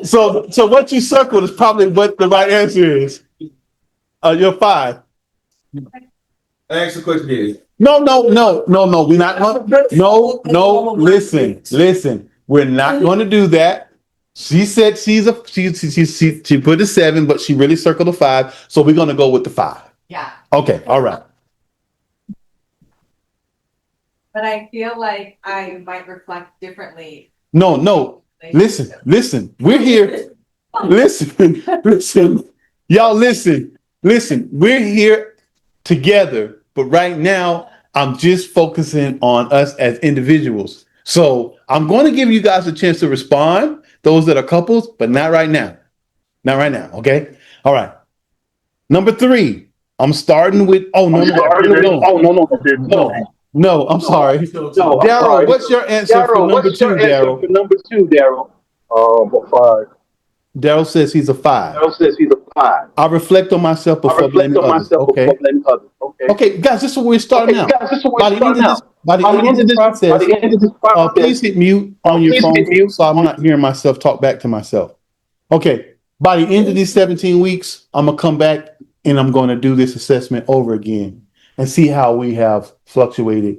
So what you circled is probably what the right answer is. You're 5. Ask the question is. No. We're not. No. Listen. We're not going to do that. She said she put a 7, but she really circled a 5. So we're going to go with the 5. Yeah. Okay. All right. But I feel like I might reflect differently. No. Listen. We're here. Listen. Y'all listen. We're here together. But right now, I'm just focusing on us as individuals. So I'm going to give you guys a chance to respond, those that are couples, but not right now. Okay? All right. Number 3. I'm starting with. Oh, no. No, I'm sorry. Daryl, what's your answer for number 2, Daryl? 5. Daryl says he's a 5. Daryl says he's a 5. I reflect on myself I before reflect blaming on others. myself Okay. before blaming others. Okay. Okay, guys, this is where we're starting Okay, out. guys, this is where By we're the end starting of this, out. by the By end the of end this of this, by process, the end of this process, please hit mute on your please phone hit mute so I'm not hearing myself talk back to myself. Okay, by the end of these 17 weeks, I'm gonna come back and I'm gonna do this assessment over again and see how we have fluctuated,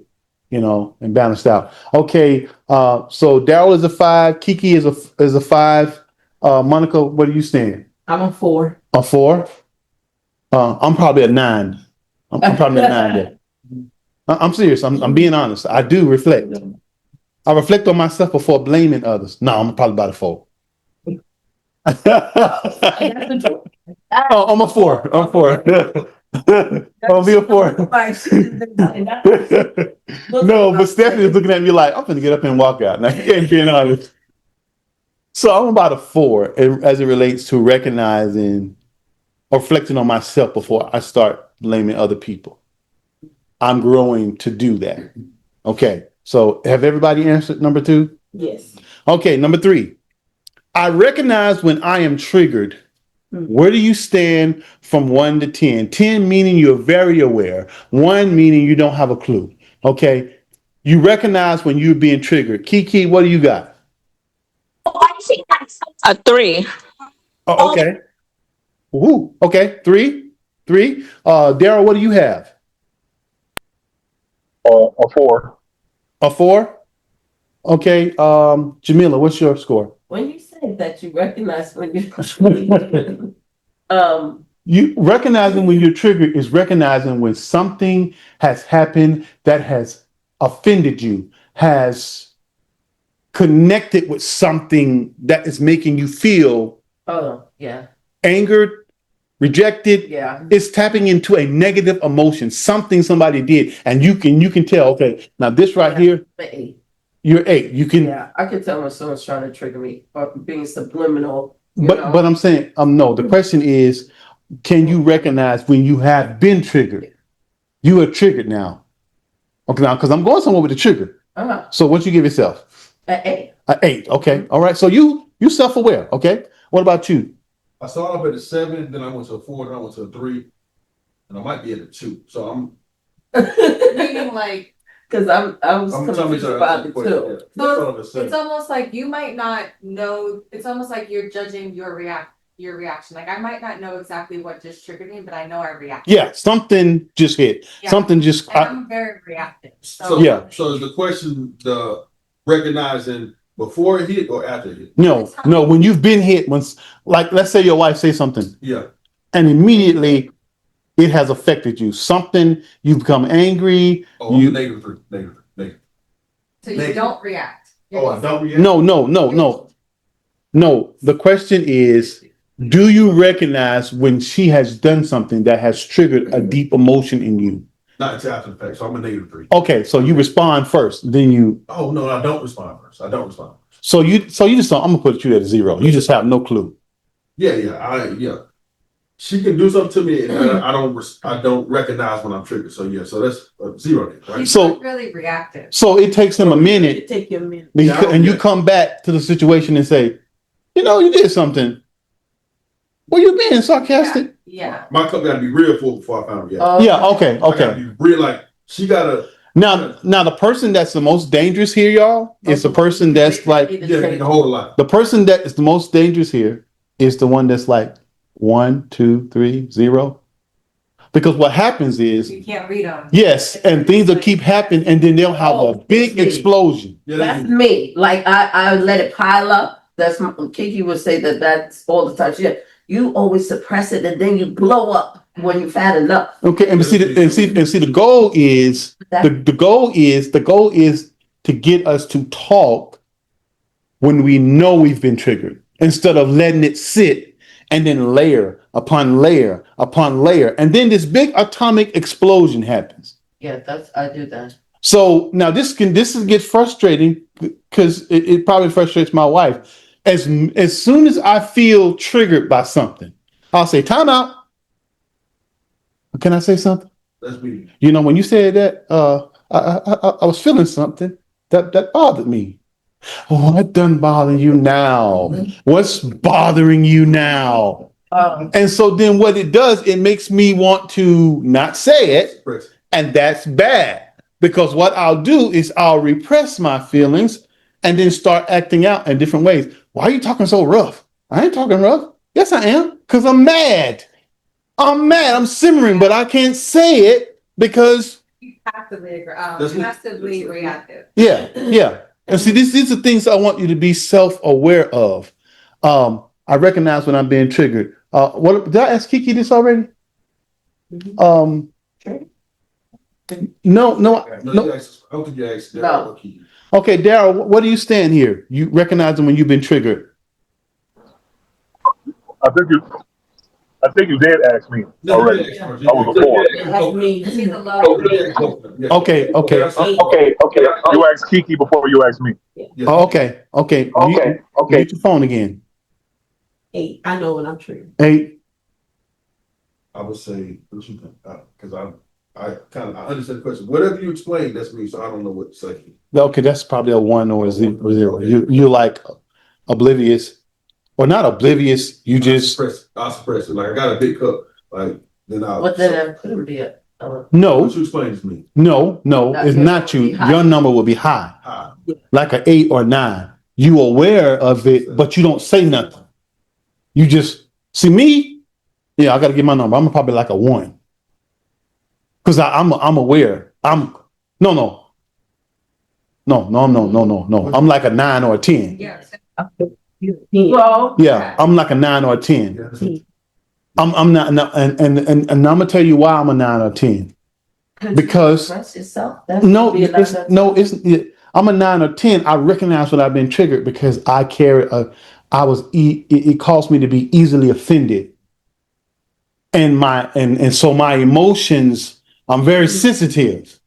and balanced out. Okay, so Daryl is a 5, Kiki is a 5. Monica, what are you saying? I'm a 4. A 4? I'm probably a 9. I'm probably a 9 there. I'm serious. I'm being honest. I do reflect. I reflect on myself before blaming others. No, I'm probably about a 4. Oh, I'm a 4. I'm 4. I'll be a 4. No, but Stephanie is looking at me like, I'm gonna get up and walk out. Now, you can't be honest. So I'm about a 4 as it relates to recognizing or reflecting on myself before I start blaming other people. I'm growing to do that. Okay. So have everybody answered number 2? Yes. Okay. Number 3. I recognize when I am triggered. Where do you stand from 1 to 10? 10 meaning you're very aware. 1 meaning you don't have a clue. Okay. You recognize when you're being triggered. Kiki, what do you got? A 3. Oh, okay. Ooh, okay. 3. 3. Daryl, what do you have? A 4. A 4? Okay. Jamila, what's your score? When you say that you recognize when you You recognizing when you're triggered is recognizing when something has happened that has offended you, has connected with something that is making you feel angered, rejected. Yeah. It's tapping into a negative emotion, something somebody did, and you can tell. Okay, now this right here, you're 8. You can. Yeah, I can tell when someone's trying to trigger me or being subliminal. But I'm saying no. The question is, can you recognize when you have been triggered? You are triggered now. Okay, now because I'm going somewhere with the trigger. So what you give yourself? An 8. An 8. Okay. All right. So you self-aware. Okay. What about you? I started off at a 7, then I went to a 4, then I went to a 3, and I might be at a 2. So I'm Meaning like, because I was I'm confused about it too. so it's almost like you might not know. It's almost like you're judging your reaction. Like I might not know exactly what just triggered me, but I know I reacted. Yeah, something just hit. Yeah. Something just. And I'm very reactive. So Yeah. So is the question the recognizing before it hit or after it hit? No. When you've been hit, once, like let's say your wife say something, Yeah. and immediately it has affected you. Something you become angry. Oh, I'm negative 3. Negative. So you don't react. Oh, I don't react? No. The question is, do you recognize when she has done something that has triggered a deep emotion in you? Not until after the fact. So I'm a negative 3. Okay, so you respond first, then you. Oh no, I don't respond first. So you just don't. I'm gonna put you at a 0. You just have no clue. Yeah. She can do something to me, and I don't recognize when I'm triggered. So yeah, so that's a 0 then, right? He's So not really reactive. So it takes him a minute. It take you a minute. And you come back to the situation and say, you did something. Were you being sarcastic? Yeah. My cup got to be real full before I found react. Yeah. Okay. I gotta be real, like she gotta. Now the person that's the most dangerous here, y'all, is the person that's like Yeah, the whole lot. the person that is the most dangerous here is the one that's like 1, 2, 3, 0. Because what happens is You can't read them. yes, and things will keep happening, and then they'll have a big explosion. Yeah, That's me. Like I let it pile up. Kiki would say that's all the time. You always suppress it and then you blow up when you've had enough. Okay, and see the goal is the goal is to get us to talk when we know we've been triggered instead of letting it sit and then layer upon layer upon layer, and then this big atomic explosion happens. Yeah, I do that. So now this gets frustrating because it probably frustrates my wife. As soon as I feel triggered by something, I'll say, time out. Can I say something? that's me. When you said that, I was feeling something that bothered me. What done bothering you now? What's bothering you now? And so then what it does, it makes me want to not say it. And that's bad because what I'll do is I'll repress my feelings and then start acting out in different ways. Why are you talking so rough? I ain't talking rough. Yes, I am, because I'm mad. I'm mad. I'm simmering, but I can't say it because Passively reactive. yeah. And see, these are things I want you to be self-aware of. I recognize when I'm being triggered. What did I ask Kiki this already? No. I don't think you asked. No. Okay, Daryl, what do you stand here? You recognizing when you've been triggered? I think you did ask me already. I was a four. That's me. She's a low. Okay. You asked Kiki before you asked me. Oh, okay. Mute your phone again. 8. I know when I'm triggered. 8. I would say, because I understand the question. Whatever you explain, that's me. So I don't know what to say. Okay, that's probably a 1 or a 0. You like oblivious, or not oblivious. You just I'll suppress it. Like I got a big cup. Like then I'll. What then could be it? No. What you explain to me? No, it's not you. Your number will be high, like an 8 or 9. You aware of it, but you don't say nothing. You just see me. Yeah, I got to get my number. I'm probably like a 1 because I'm aware. No. I'm like a 9 or a 10. Yes. Well, Yeah, I'm like a 9 or a 10. I'm not, no, and I'm gonna tell you why I'm a 9 or 10. Because I'm a 9 or 10. I recognize when I've been triggered because I carry it caused me to be easily offended. And so my emotions, I'm very sensitive.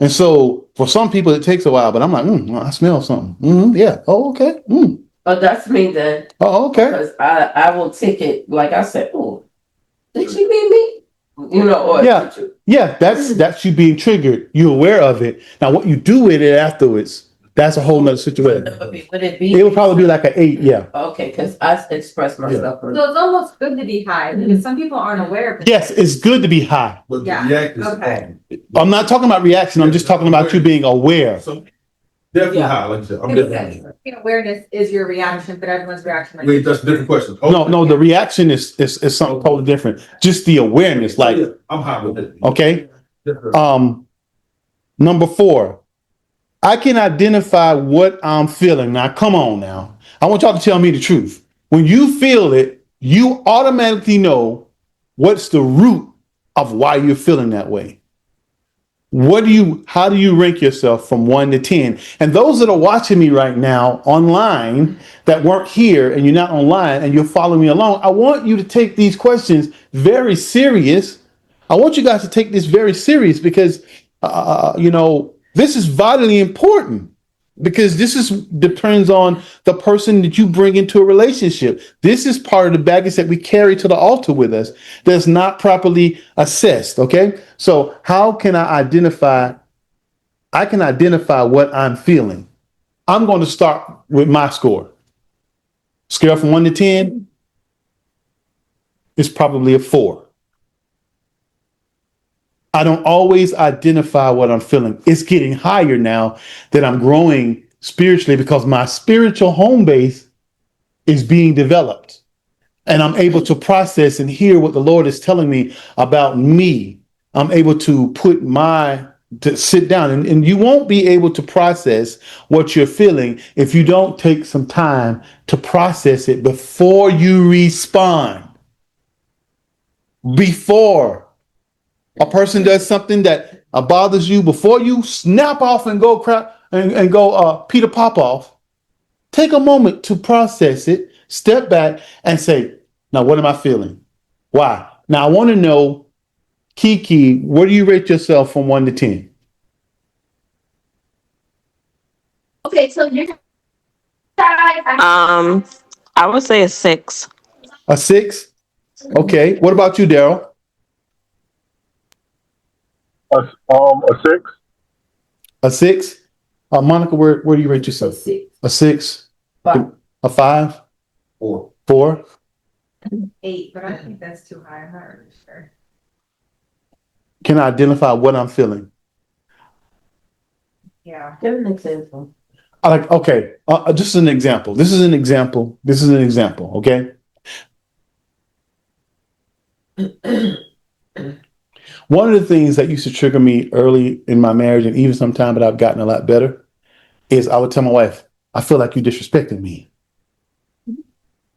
And so for some people it takes a while, but I'm like, I smell something. Yeah. Oh, okay. But that's me then. Oh, okay. Because I will take it, like I said, oh, did she mean me? Or Yeah, that's you being triggered. You're aware of it. Now, what you do with it afterwards, that's a whole nother situation. Would it be? It would probably be like an 8, yeah. Okay, because I express myself. So it's almost good to be high because some people aren't aware of it. Yes, it's good to be high. But Yeah. the react is Okay. I'm not talking about reaction. I'm just talking about you being aware. So definitely high, like I said. I'm definitely high. Awareness is your reaction, but everyone's reaction. Wait, that's a different question. No, the reaction is something totally different. Just the awareness, like, I'm high with it. okay. Number 4, I can identify what I'm feeling. Now, come on now. I want y'all to tell me the truth. When you feel it, you automatically know what's the root of why you're feeling that way. How do you rank yourself from 1 to 10? And those that are watching me right now online that weren't here and you're not online and you're following me along, I want you to take these questions very serious. I want you guys to take this very serious because, this is vitally important because depends on the person that you bring into a relationship. This is part of the baggage that we carry to the altar with us that's not properly assessed. Okay. So how can I identify what I'm feeling? I'm going to start with my score. Scale from 1 to 10 is probably a 4. I don't always identify what I'm feeling. It's getting higher now that I'm growing spiritually because my spiritual home base is being developed. And I'm able to process and hear what the Lord is telling me about me. I'm able to to sit down and you won't be able to process what you're feeling if you don't take some time to process it before you respond. Before a person does something that bothers you, before you snap off and go Peter Popoff, take a moment to process it, step back and say, now what am I feeling? Why? Now I want to know, Kiki, where do you rate yourself from 1 to 10? Okay, so I would say a 6. A 6? Okay. What about you, Daryl? A 6. A 6? Monica, where do you rate yourself? A 6? Five. A 5? 4. 4? 8, but I think that's too high. I'm not really sure. Can I identify what I'm feeling? Yeah. Give an example. Okay, just an example. This is an example. Okay? One of the things that used to trigger me early in my marriage, and even sometime, but I've gotten a lot better, is I would tell my wife, I feel like you're disrespecting me.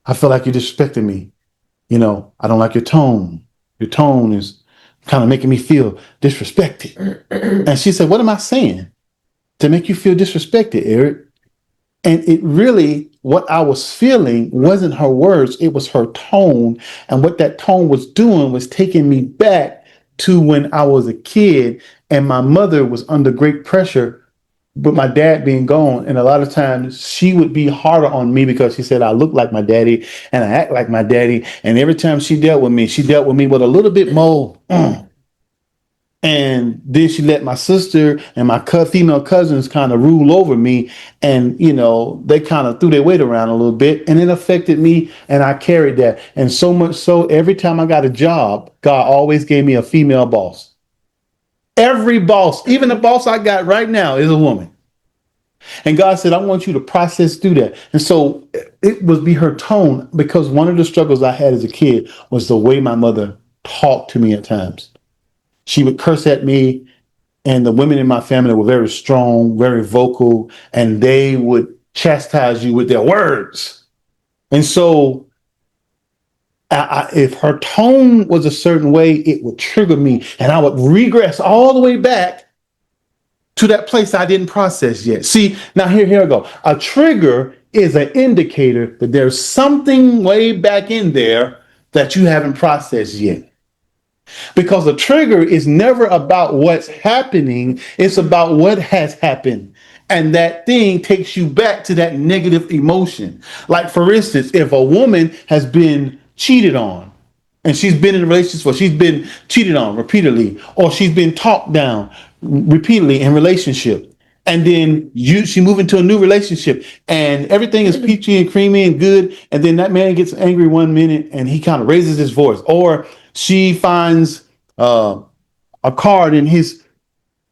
I feel like you're disrespecting me. You know, I don't like your tone. Your tone is kind of making me feel disrespected. And she said, what am I saying to make you feel disrespected, Eric? And it really, what I was feeling wasn't her words, it was her tone. And what that tone was doing was taking me back to when I was a kid and my mother was under great pressure, but my dad being gone. And a lot of times she would be harder on me because she said I look like my daddy and I act like my daddy. And every time she dealt with me with a little bit more. And then she let my sister and my female cousins kind of rule over me. And, you know, they kind of threw their weight around a little bit and it affected me. And I carried that. And so much so every time I got a job, God always gave me a female boss. Every boss, even the boss I got right now is a woman. And God said, I want you to process through that. And so it would be her tone, because one of the struggles I had as a kid was the way my mother talked to me at times. She would curse at me, and the women in my family were very strong, very vocal, and they would chastise you with their words. And so if her tone was a certain way, it would trigger me, and I would regress all the way back to that place I didn't process yet. See, now here I go. A trigger is an indicator that there's something way back in there that you haven't processed yet. Because a trigger is never about what's happening, it's about what has happened. And that thing takes you back to that negative emotion. Like, for instance, if a woman has been cheated on, and she's been in a relationship where she's been cheated on repeatedly, or she's been talked down repeatedly in relationship, and then she move into a new relationship and everything is peachy and creamy and good, and then that man gets angry one minute and he kind of raises his voice, or she finds a card in his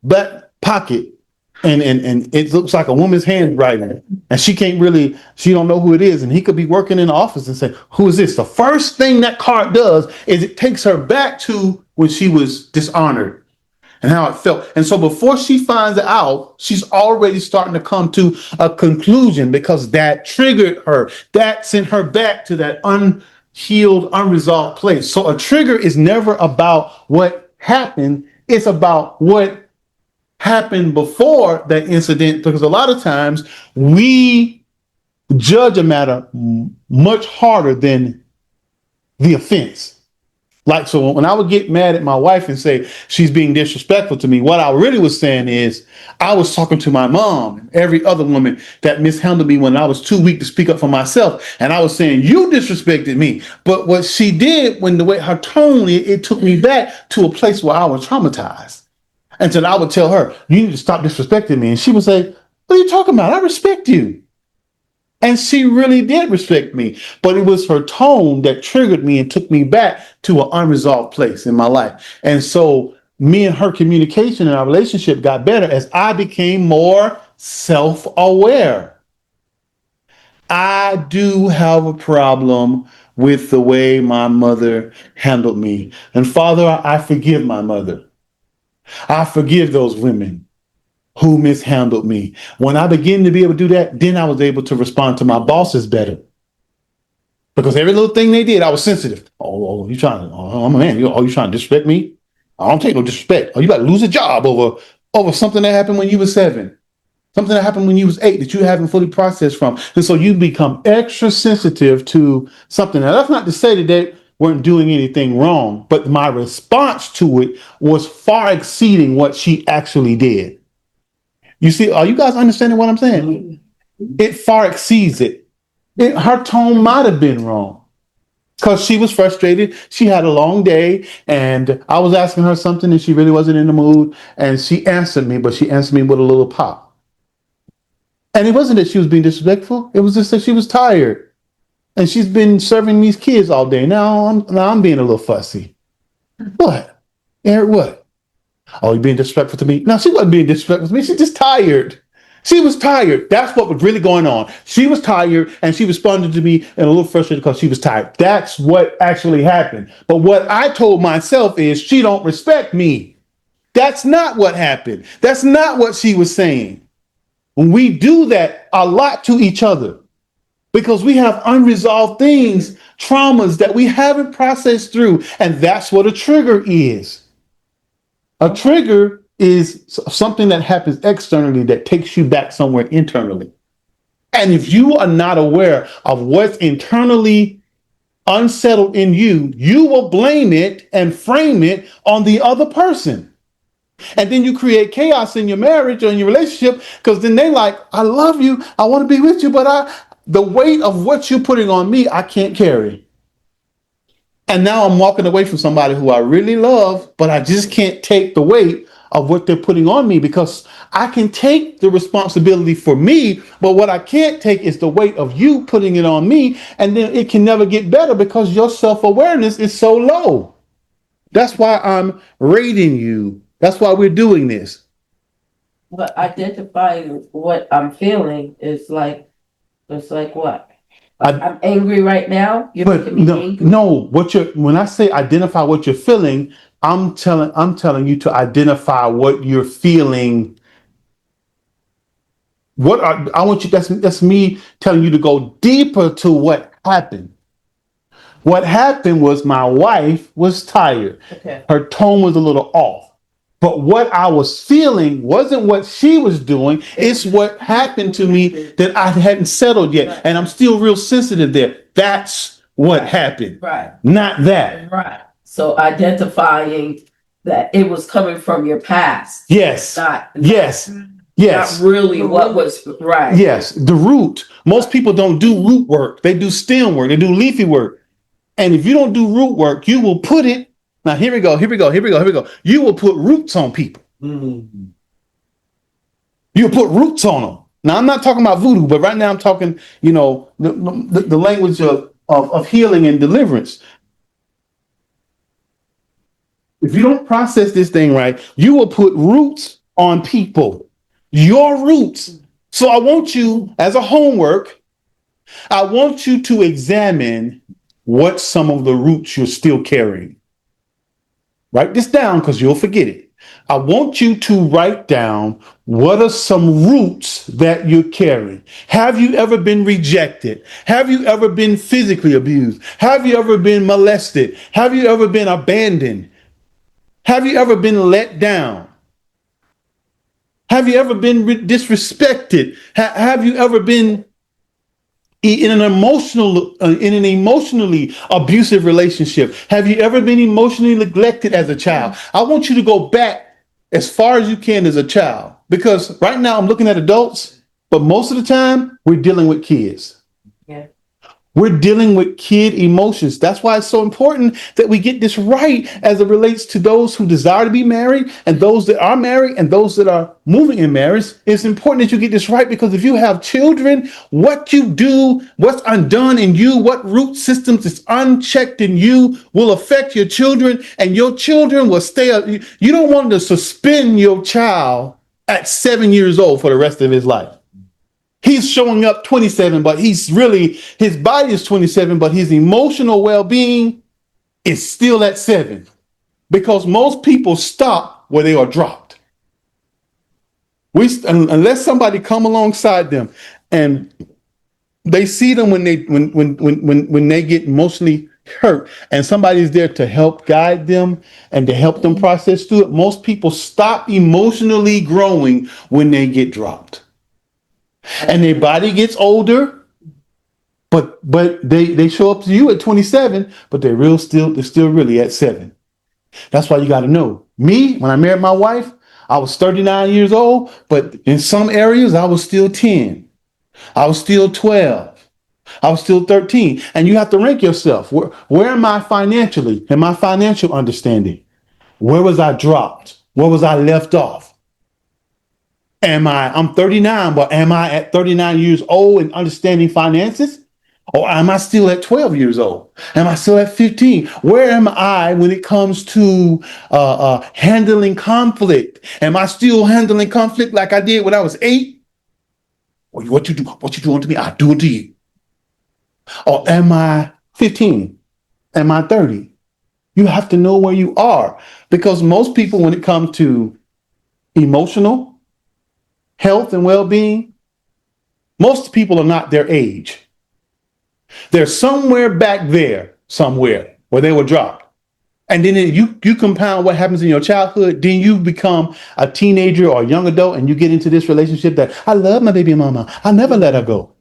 back pocket and it looks like a woman's handwriting, and she don't know who it is, and he could be working in the office and say, who is this? The first thing that card does is it takes her back to when she was dishonored and how it felt. And so before she finds out, she's already starting to come to a conclusion, because that triggered her. That sent her back to that unhealed, unresolved place. So a trigger is never about what happened. It's about what happened before that incident, because a lot of times we judge a matter much harder than the offense. Like, so when I would get mad at my wife and say she's being disrespectful to me, what I really was saying is I was talking to my mom and every other woman that mishandled me when I was too weak to speak up for myself. And I was saying, you disrespected me. But what she did, when the way her tone, it took me back to a place where I was traumatized. And so I would tell her, you need to stop disrespecting me. And she would say, what are you talking about? I respect you. And she really did respect me, but it was her tone that triggered me and took me back to an unresolved place in my life. And so me and her communication and our relationship got better as I became more self-aware. I do have a problem with the way my mother handled me. And Father, I forgive my mother. I forgive those women who mishandled me. When I began to be able to do that, then I was able to respond to my bosses better. Because every little thing they did, I was sensitive. I'm a man. You trying to disrespect me? I don't take no disrespect. Oh, you about to lose a job over something that happened when you were 7. Something that happened when you was 8 that you haven't fully processed from. And so you become extra sensitive to something. Now, that's not to say that they weren't doing anything wrong, but my response to it was far exceeding what she actually did. You see, are you guys understanding what I'm saying? It far exceeds it. Her tone might have been wrong because she was frustrated. She had a long day and I was asking her something and she really wasn't in the mood. And she answered me, but she answered me with a little pop. And it wasn't that she was being disrespectful. It was just that she was tired. And she's been serving these kids all day. Now I'm being a little fussy. What? Eric, what? Oh, you being disrespectful to me? No, she wasn't being disrespectful to me. She's just tired. She was tired. That's what was really going on. She was tired and she responded to me and a little frustrated because she was tired. That's what actually happened. But what I told myself is she don't respect me. That's not what happened. That's not what she was saying. When we do that a lot to each other because we have unresolved things, traumas that we haven't processed through. And that's what a trigger is. A trigger is something that happens externally that takes you back somewhere internally. And if you are not aware of what's internally unsettled in you, you will blame it and frame it on the other person. And then you create chaos in your marriage or in your relationship because then they like, I love you, I want to be with you, but the weight of what you're putting on me, I can't carry. And now I'm walking away from somebody who I really love, but I just can't take the weight of what they're putting on me because I can take the responsibility for me, but what I can't take is the weight of you putting it on me. And then it can never get better because your self-awareness is so low. That's why I'm rating you. That's why we're doing this. But identifying what I'm feeling is like, it's like what? I'm angry right now. You're making me angry. No, when I say identify what you're feeling, I'm telling you to identify what you're feeling. I want you, that's me telling you to go deeper to what happened. What happened was my wife was tired. Okay. Her tone was a little off. But what I was feeling wasn't what she was doing. It's what happened to me that I hadn't settled yet. Right. And I'm still real sensitive there. That's what happened. Right. Not that. Right. So identifying that it was coming from your past. Yes. Yes. Not really what was right. Yes. The root. Most people don't do root work. They do stem work. They do leafy work. And if you don't do root work, you will put it. Now, here we go. You will put roots on people. Mm-hmm. You'll put roots on them. Now, I'm not talking about voodoo, but right now I'm talking, the language of healing and deliverance. If you don't process this thing right, you will put roots on people. Your roots. So I want you, as a homework, I want you to examine what some of the roots you're still carrying. Write this down because you'll forget it. I want you to write down what are some roots that you're carrying. Have you ever been rejected? Have you ever been physically abused? Have you ever been molested? Have you ever been abandoned? Have you ever been let down? Have you ever been disrespected? Have you ever been in an emotionally abusive relationship? Have you ever been emotionally neglected as a child? I want you to go back as far as you can as a child, because right now I'm looking at adults, but most of the time we're dealing with kids. Yeah. We're dealing with kid emotions. That's why it's so important that we get this right as it relates to those who desire to be married and those that are married and those that are moving in marriage. It's important that you get this right, because if you have children, what you do, what's undone in you, what root systems is unchecked in you will affect your children, and your children will stay up. You don't want to suspend your child at 7 years old for the rest of his life. He's showing up 27, but his body is 27, but his emotional well-being is still at 7, because most people stop where they are dropped. Unless somebody come alongside them and they see them when they get emotionally hurt, and somebody is there to help guide them and to help them process through it, most people stop emotionally growing when they get dropped. And their body gets older, but they show up to you at 27, but they're still really at 7. That's why you got to know. Me, when I married my wife, I was 39 years old, but in some areas I was still 10. I was still 12. I was still 13. And you have to rank yourself. Where am I financially? In my financial understanding? Where was I dropped? Where was I left off? I'm 39, but am I at 39 years old and understanding finances? Or am I still at 12 years old? Am I still at 15? Where am I when it comes to handling conflict? Am I still handling conflict like I did when I was 8? Or what you doing to me, I do it to you. Or am I 15? Am I 30? You have to know where you are, because most people, when it comes to emotional health and well-being, most people are not their age. They're somewhere back there, somewhere where they were dropped. And then you compound what happens in your childhood, then you become a teenager or a young adult, and you get into this relationship that I love my baby mama. I never let her go.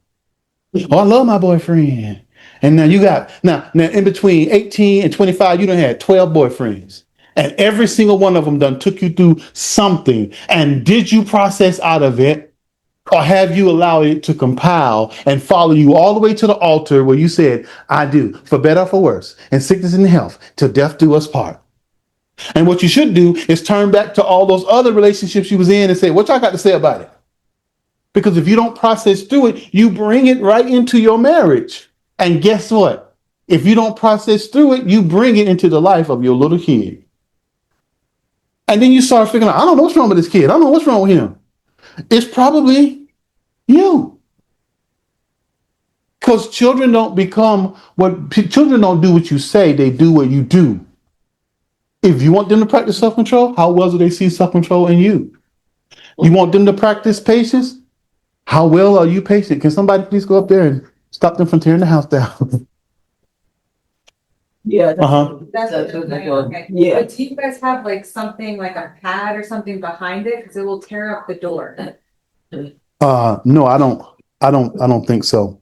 Oh, I love my boyfriend. And now you got now in between 18 and 25, you done had 12 boyfriends. And every single one of them done took you through something. And did you process out of it? Or have you allowed it to compile and follow you all the way to the altar where you said, I do, for better or for worse, in sickness and health, till death do us part? And what you should do is turn back to all those other relationships you was in and say, what y'all got to say about it? Because if you don't process through it, you bring it right into your marriage. And guess what? If you don't process through it, you bring it into the life of your little kid. And then you start figuring out, I don't know what's wrong with this kid. I don't know what's wrong with him. It's probably you. Because children don't children don't do what you say, they do what you do. If you want them to practice self-control, how well do they see self-control in you? You want them to practice patience? How well are you patient? Can somebody please go up there and stop them from tearing the house down? Yeah. That's That's what what they're they're doing. okay. Yeah. But do you guys have like something like a pad or something behind it? Because it will tear up the door. No, I don't think so.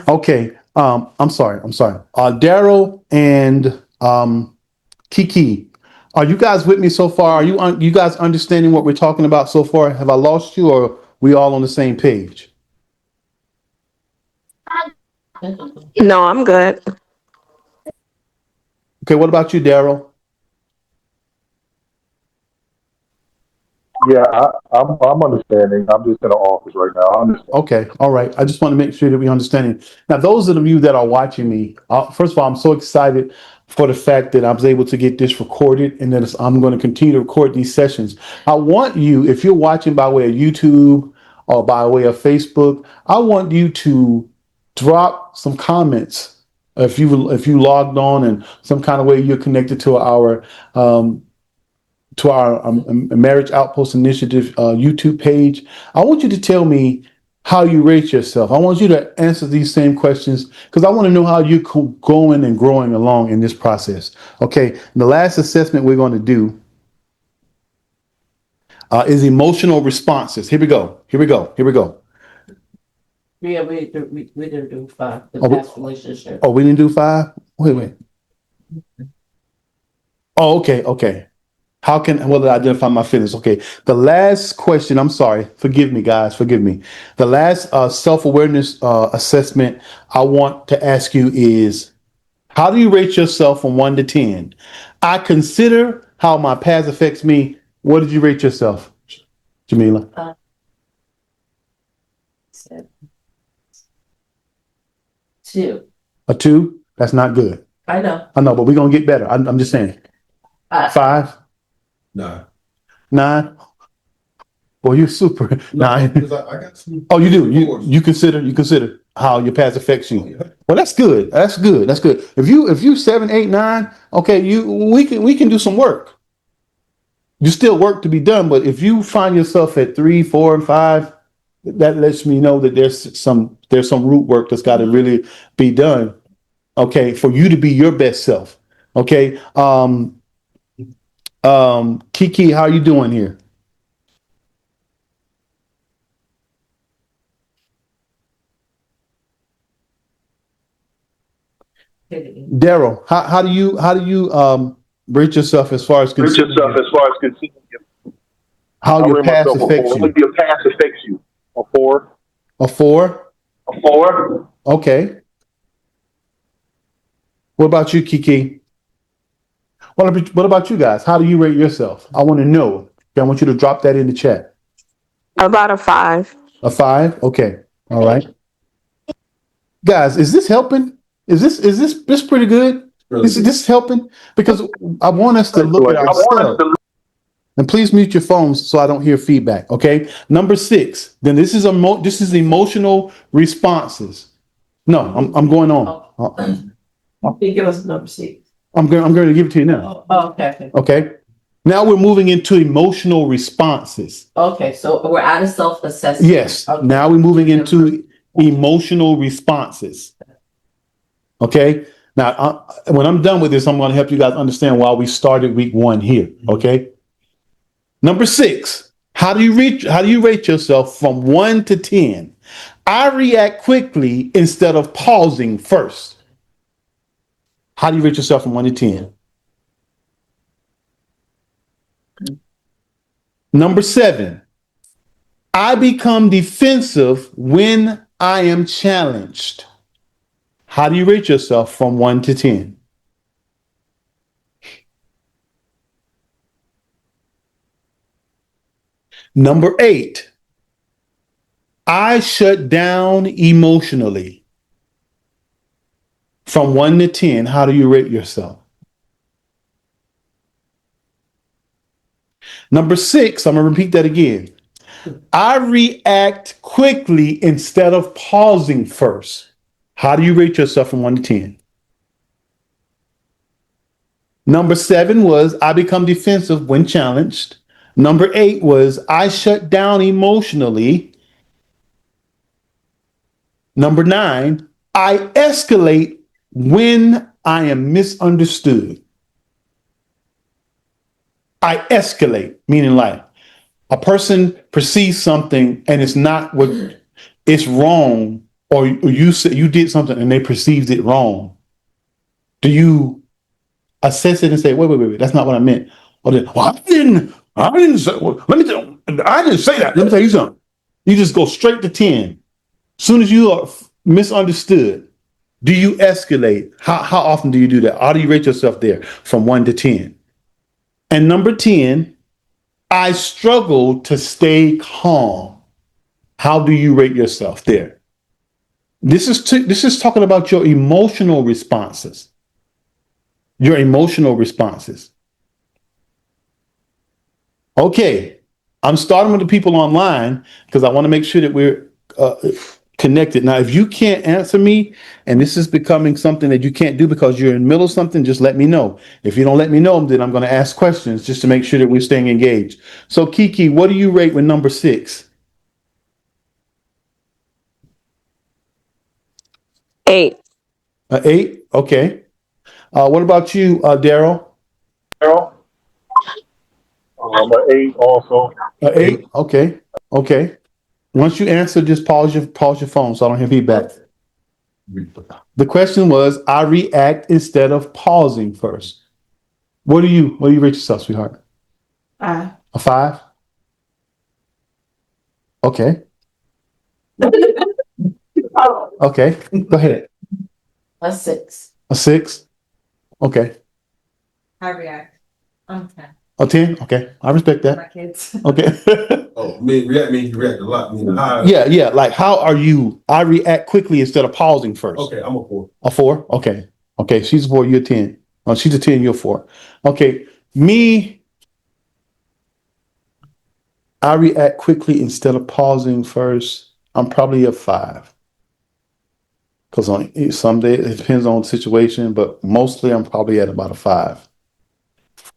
Okay. I'm sorry. Daryl and Kiki, are you guys with me so far? Are you guys understanding what we're talking about so far? Have I lost you, or are we all on the same page? No, I'm good. Okay, what about you, Daryl? Yeah, I'm understanding. I'm just in the office right now. I understand. Okay, all right. I just want to make sure that we understand it. Now, those of you that are watching me, first of all, I'm so excited for the fact that I was able to get this recorded, and that I'm going to continue to record these sessions. I want you, if you're watching by way of YouTube or by way of Facebook, I want you to drop some comments. If you logged on and some kind of way you're connected um, to our Marriage Outpost Initiative YouTube page, I want you to tell me how you rate yourself. I want you to answer these same questions because I want to know how you're going and growing along in this process. Okay, the last assessment we're going to do is emotional responses. Here we go. Yeah, we didn't do 5, the Oh, past relationship. Oh, we didn't do 5? Wait. Oh, okay. How will I identify my feelings? Okay. The last question, I'm sorry. Forgive me, guys. Forgive me. The last self-awareness assessment I want to ask you is, how do you rate yourself from 1 to 10? I consider how my past affects me. What did you rate yourself, Jamila? 2. A 2? That's not good. I know. I know, but we're going to get better. I'm just saying. 5? No. 9? Well, you're super. No, 9. because I got some. Oh, you do. You consider how your past affects you. Oh, yeah. Well, that's good. That's good. If you 7, 8, 9, okay, we can do some work. You still work to be done, but if you find yourself at 3, 4, and 5, that lets me know that there's some root work that's got to really be done. Okay, for you to be your best self. Okay. Kiki, how are you doing here? Daryl, how do you rate yourself as far as considering how I your rate past myself a affects 4. you? Your past affects you. A 4. A 4? A 4. Okay. What about you, Kiki? What about you guys? How do you rate yourself? I want to know. I want you to drop that in the chat. About a 5. A 5? Okay. All right. Guys, is this helping? Is this pretty good? Really This helping? Because I want us to look at ourselves. And please mute your phones so I don't hear feedback. Okay. Number 6. Then this is emotional responses. No, I'm going on. Can you give us number 6? I'm going to give it to you now. Okay. Okay. Now we're moving into emotional responses. Okay, so we're out of self-assessment. Yes. Okay. Now we're moving into emotional responses. Okay. Now, when I'm done with this, I'm going to help you guys understand why we started week 1 here. Okay. Number 6. How do you rate yourself from 1 to 10? I react quickly instead of pausing first. How do you rate yourself from 1 to 10? Number 7. I become defensive when I am challenged. How do you rate yourself from 1 to 10? Number 8. I shut down emotionally. From 1 to 10, how do you rate yourself? Number 6, I'm going to repeat that again. I react quickly instead of pausing first. How do you rate yourself from 1 to 10? Number 7 was I become defensive when challenged. Number 8 was I shut down emotionally. Number 9, I escalate when I am misunderstood. I escalate, meaning like a person perceives something and it's not what it's wrong, or you said you did something and they perceived it wrong. Do you assess it and say, wait, that's not what I meant? Or then, well, I didn't say, well, I didn't say that. Let me tell you something. You just go straight to 10. As soon as you are misunderstood, do you escalate? How often do you do that? How do you rate yourself there from 1 to 10? And number 10, I struggle to stay calm. How do you rate yourself there? This is talking about your emotional responses. Your emotional responses. Okay, I'm starting with the people online because I want to make sure that we're connected. Now, if you can't answer me and this is becoming something that you can't do because you're in the middle of something, just let me know. If you don't let me know, then I'm going to ask questions just to make sure that we're staying engaged. So, Kiki, what do you rate with number 6? 8. 8? Okay. What about you, Daryl? I'm an 8 also. 8? Okay. Okay. Once you answer, just pause your phone so I don't hear feedback. The question was, I react instead of pausing first. What do you rate yourself, sweetheart? 5. A 5? Okay. Okay. Go ahead. A 6. A 6? Okay. I react. Okay. A 10? Okay. I respect My that. kids. Okay. Oh, react means you react a lot. Yeah. Like, how are you? I react quickly instead of pausing first. Okay, I'm a 4. A 4? Okay. Okay. She's a 4, you're a 10. Oh, she's a 10, you're a 4. Okay. Me, I react quickly instead of pausing first. I'm probably a 5. Because on some days it depends on the situation, but mostly I'm probably at about a 5.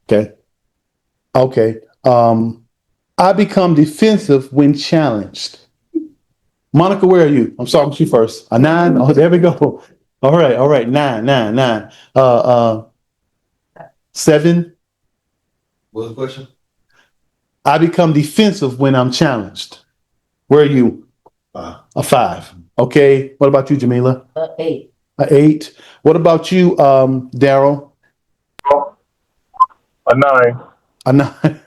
Okay. Okay. I become defensive when challenged. Monica, where are you? I'm sorry, you first. A 9? Oh, there we go. All right. 9. 7. What was the question? I become defensive when I'm challenged. Where are you? 5. A 5. Okay. What about you, Jamila? 8. A 8. What about you, Daryl? A 9. A 9.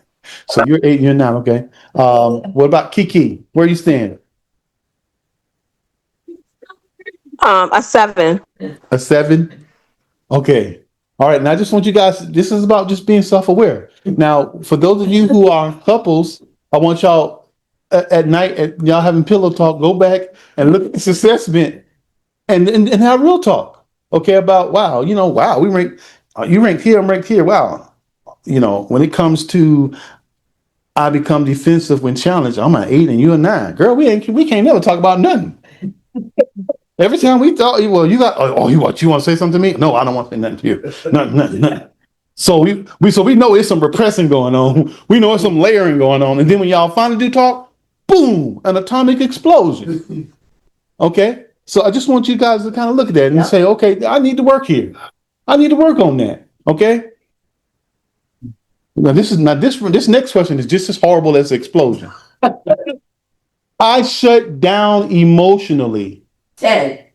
So you're 8 and you're 9. Okay. What about Kiki? Where you stand? A 7. A 7. Okay. All right. Now I just want you guys, this is about just being self-aware. Now, for those of you who are couples, I want y'all, at night, y'all having pillow talk, go back and look at this assessment and have real talk. Okay, about wow, wow, we rank, you ranked here, I'm ranked here. Wow, when it comes to I become defensive when challenged, I'm an 8 and you a 9. Girl, we can't never talk about nothing. Every time we thought, well, you got, you want to say something to me? No, I don't want to say nothing to you. Nothing. So we know it's some repressing going on. We know it's some layering going on. And then when y'all finally do talk, boom, an atomic explosion. Okay? So I just want you guys to kind of look at that and say, okay, I need to work here. I need to work on that. Okay? Now this next question is just as horrible as the explosion. I shut down emotionally. 10. Wait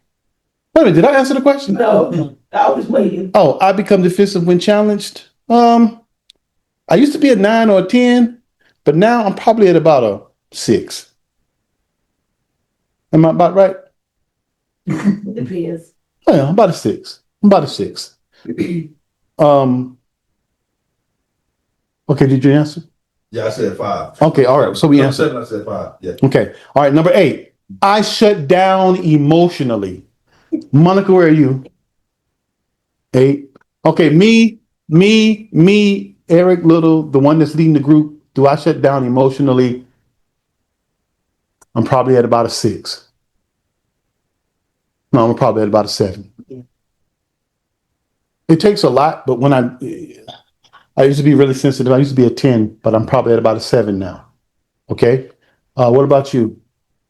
a minute, did I answer the question? No, I was waiting. Oh, I become defensive when challenged. I used to be a 9 or a 10, but now I'm probably at about a 6. Am I about right? Depends. Oh, yeah, I'm about a 6. Okay, did you answer? Yeah, I said 5. Okay, all right. So we answered. 7, I said 5. Yeah. Okay. All right, number 8. I shut down emotionally. Monica, where are you? 8. Okay, me, Eric Little, the one that's leading the group. Do I shut down emotionally? I'm probably at about a 6. No, I'm probably at about a 7. It takes a lot, but when I used to be really sensitive. I used to be a 10, but I'm probably at about a 7 now. Okay. What about you?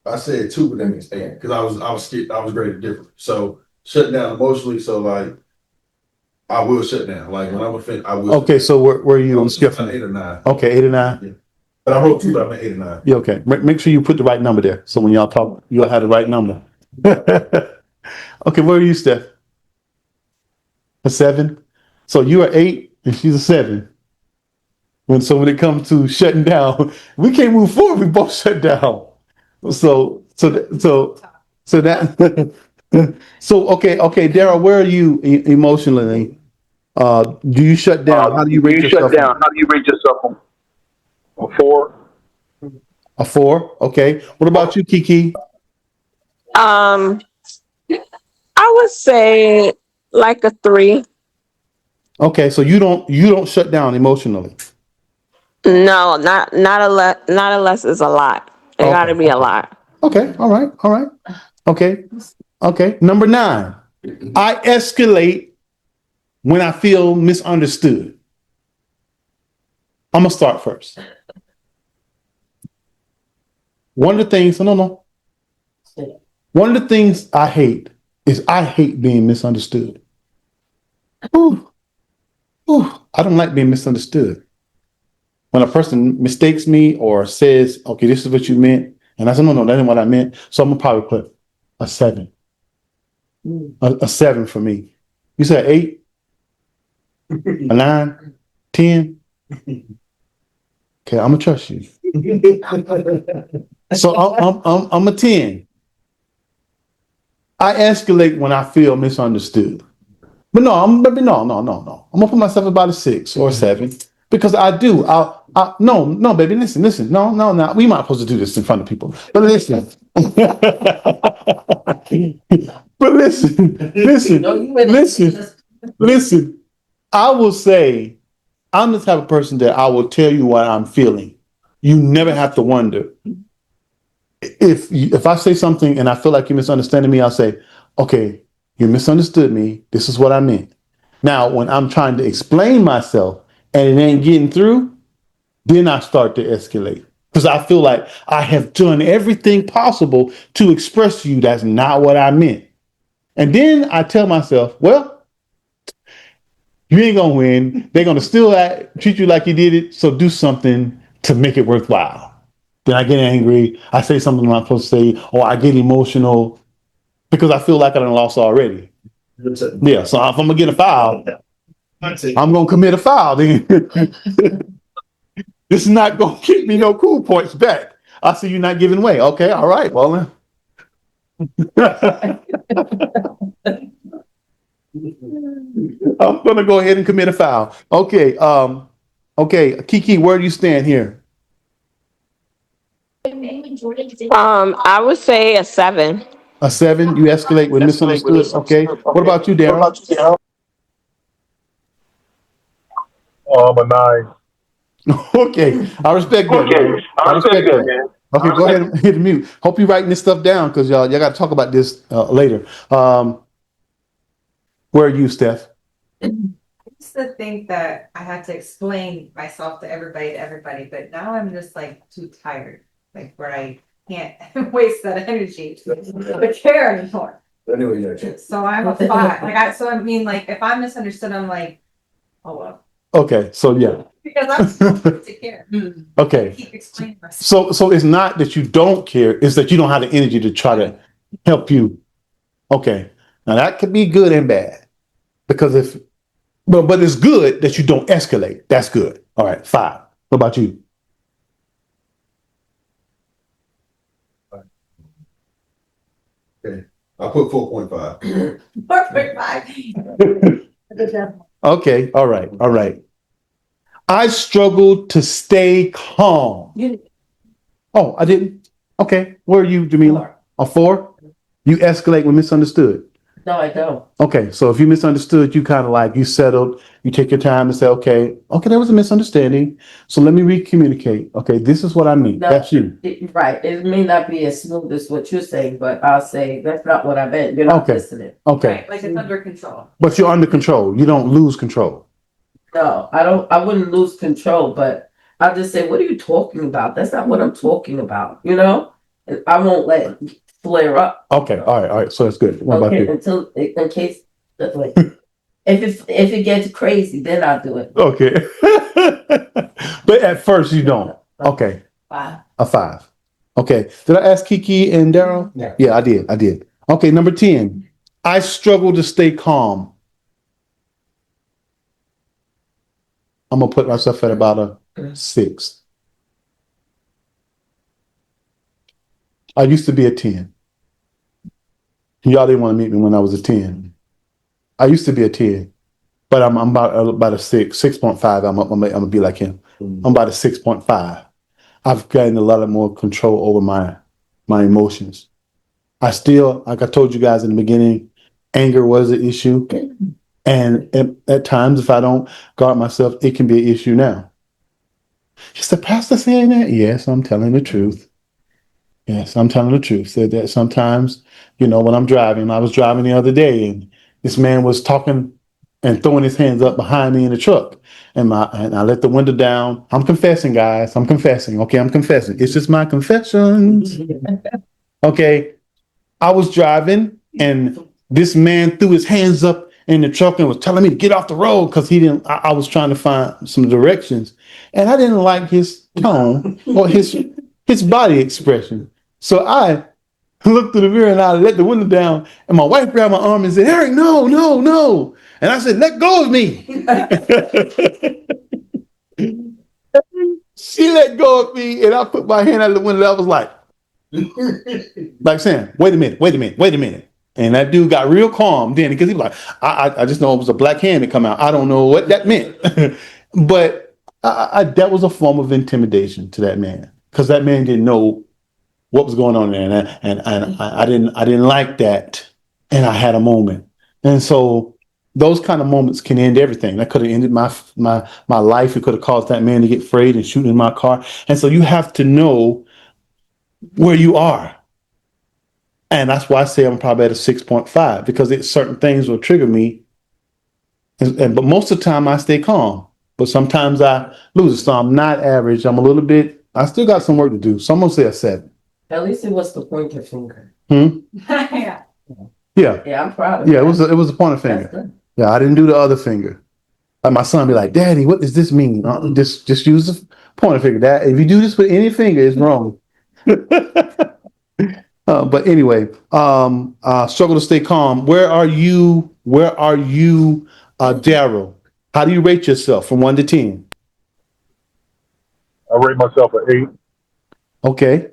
I said 2, but that means 8 because I was scared. I was graded different. So shut down emotionally. So like I will shut down. Like when I'm offended, I will. Okay, so where are you on the scale? 8 or 9. Okay, 8 or 9. Yeah. But I wrote 2, but I'm at 8 or 9. Yeah, okay. Make sure you put the right number there. So when y'all talk, you'll have the right number. Okay, where are you, Steph? A 7? So you are 8 and she's a 7. When it comes to shutting down, we can't move forward. We both shut down. So that so okay, Daryl, where are you emotionally? Do you shut down? How do you rate yourself? How do you rate yourself? A 4. A 4. Okay. What about you, Kiki? I would say like a 3. Okay, so you don't shut down emotionally. No, not unless it's a lot. It Okay. got to be a lot. Okay. All right. Okay. Number 9. I escalate when I feel misunderstood. I'm gonna start first. One of the things I hate is I hate being misunderstood. Ooh, I don't like being misunderstood. When a person mistakes me or says, okay, this is what you meant, and I said, no, that isn't what I meant. So I'm gonna probably put a 7. A 7 for me. You said 8? A 9? 10? Okay, I'm gonna trust you. So I'm a 10. I escalate when I feel misunderstood. But no. I'm gonna put myself about a 6 or a 7 because I do. No, baby, listen. No. We might supposed to do this in front of people, but listen. But listen. I will say, I'm the type of person that I will tell you what I'm feeling. You never have to wonder. If I say something and I feel like you're misunderstanding me, I'll say, okay, you misunderstood me. This is what I meant. Now, when I'm trying to explain myself and it ain't getting through, then I start to escalate because I feel like I have done everything possible to express to you that's not what I meant. And then I tell myself, well, you ain't gonna win. They're gonna still treat you like you did it. So do something to make it worthwhile. Then I get angry. I say something I'm not supposed to say, or I get emotional because I feel like I done lost already. Yeah. So if I'm gonna get a foul, I'm gonna commit a foul. Then this is not gonna get me no cool points back. I see you not giving way. Okay. All right. Well then. I'm gonna go ahead and commit a foul. Okay. Okay, Kiki, where do you stand here? I would say a 7. A 7. You escalate when misunderstood. Okay. What about you, Daryl? A 9. Okay. I respect that, man. I respect that. Okay, go ahead and hit the mute. Hope you're writing this stuff down because y'all got to talk about this later. Where are you, Steph? I used to think that I had to explain myself to everybody, but now I'm just like too tired, like where I can't waste that energy to care anymore. Anyway, yeah. So I'm a 5. So I mean, like if I'm misunderstood, I'm like, oh well. Okay, so yeah. Because I'm supposed to care. Okay. Keep explaining myself. So it's not that you don't care, it's that you don't have the energy to try to help you. Okay. Now that could be good and bad. Because but it's good that you don't escalate. That's good. All right, 5. What about you? Okay. I put 4.5. 4.5. Okay, all right. I struggled to stay calm. Oh, I didn't. Okay, where are you, Jamila? A 4? You escalate when misunderstood. No, I don't. Okay, so if you misunderstood, you kind of like you settled. You take your time and say, okay, there was a misunderstanding. So let me recommunicate. Okay, this is what I mean. No, That's you. Right. It may not be as smooth as what you're saying, but I'll say that's not what I meant. You're not Okay. listening. Okay, Right, like it's under control. but you're under control. You don't lose control. No, I don't. I wouldn't lose control, but I'll just say, what are you talking about? That's not what I'm talking about. I won't let it flare up. Okay, all right. So that's good. What about Okay, you? in case like if it gets crazy, then I'll do it. Okay, but at first you don't. Okay, 5. a 5. Okay, did I ask Kiki and Daryl? Yeah, I did. Okay, number 10. I struggle to stay calm. I'm gonna put myself at about a 6. I used to be a 10. Y'all didn't want to meet me when I was a 10. I used to be a 10, but I'm about a 6, 6.5. I'm gonna be like him. I'm about a 6.5. I've gotten a lot of more control over my emotions. I still, like I told you guys in the beginning, anger was an issue. And at times, if I don't guard myself, it can be an issue now. Is the pastor saying that? Yes, I'm telling the truth. Yes, I'm telling the truth. Said that sometimes, when I'm driving, I was driving the other day and this man was talking and throwing his hands up behind me in the truck. And I let the window down. I'm confessing, guys. I'm confessing. Okay, I'm confessing. It's just my confessions. Okay. I was driving and this man threw his hands up in the truck and was telling me to get off the road because I was trying to find some directions. And I didn't like his tone or his body expression. So I looked through the mirror and I let the window down and my wife grabbed my arm and said, Eric, no, no, no. And I said, let go of me. She let go of me and I put my hand out the window. I was like saying, wait a minute. And that dude got real calm then because he was like, I just know it was a black hand that come out. I don't know what that meant. But that was a form of intimidation to that man because that man didn't know what was going on there. And I didn't like that. And I had a moment. And so those kind of moments can end everything. That could have ended my life. It could have caused that man to get afraid and shoot in my car. And so you have to know where you are. And that's why I say I'm probably at a 6.5 because certain things will trigger me. But most of the time I stay calm, but sometimes I lose it. So I'm not average. I still got some work to do. So I'm going to say a 7. At least it was the pointer finger. Yeah. Yeah. Yeah, I'm proud of Yeah, it was a pointer finger. Yeah, I didn't do the other finger. Like my son be like, Daddy, what does this mean? Just use the pointer finger. That if you do this with any finger, it's wrong. But anyway, struggle to stay calm. Where are you, Daryl? How do you rate yourself from 1 to 10? I rate myself an 8. Okay.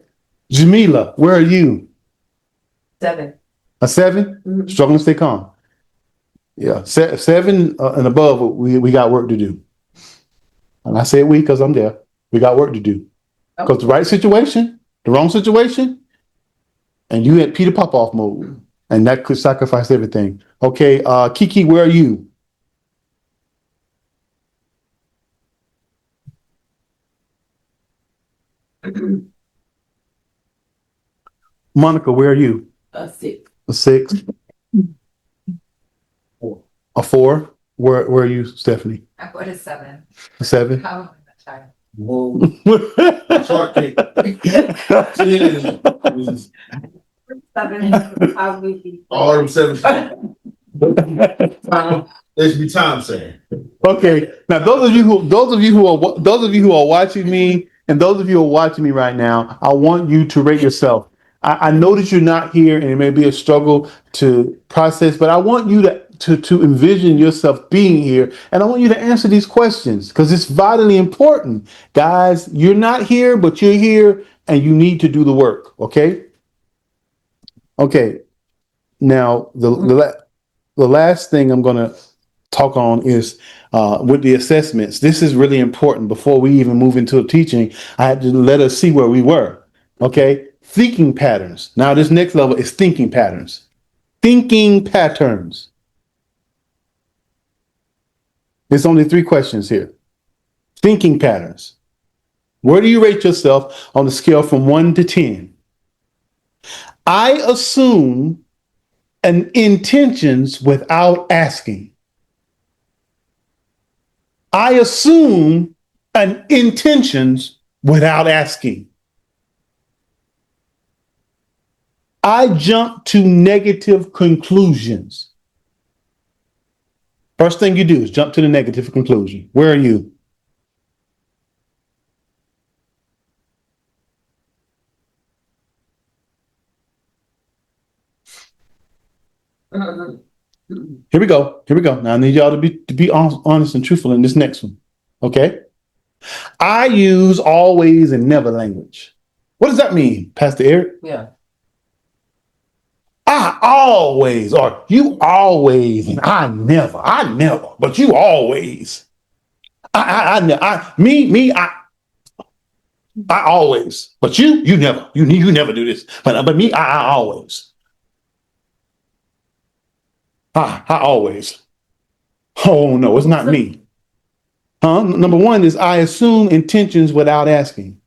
Jamila, where are you? 7. A 7? Mhm. Struggling to stay calm. Yeah, 7 and above. We got work to do. And I say we because I'm there. We got work to do. Because the right situation, the wrong situation, and you had Peter Popoff mode, and that could sacrifice everything. Okay, Kiki, where are you? Monica, where are you? A 6. A 6. A 4. Where are you, Stephanie? I put a 7. A 7. How am I tired? Whoa. Shark Tank. 7 probably be. All them 7. There should be time saying. Okay, now those of you who are watching me, and those of you who are watching me right now, I want you to rate yourself. I know that you're not here, and it may be a struggle to process, but I want you to envision yourself being here, and I want you to answer these questions because it's vitally important, guys. You're not here, but you're here, and you need to do the work. Okay. Okay. Now the last thing I'm going to talk on is with the assessments. This is really important. Before we even move into teaching, I had to let us see where we were. Okay. Thinking patterns. Now this next level is thinking patterns. Thinking patterns. There's only 3 questions here. Thinking patterns. Where do you rate yourself on the scale from 1 to 10? I assume an intentions without asking. I assume an intentions without asking. I jump to negative conclusions. First thing you do is jump to the negative conclusion. Where are you? Here we go. Now I need y'all to be honest and truthful in this next one. Okay. I use always and never language. What does that mean, Pastor Eric? Yeah. I always, or you always, and I never, but you always. I always, but you never, you never do this. But me, I always. I always. Oh no, it's not me. Number 1 is I assume intentions without asking.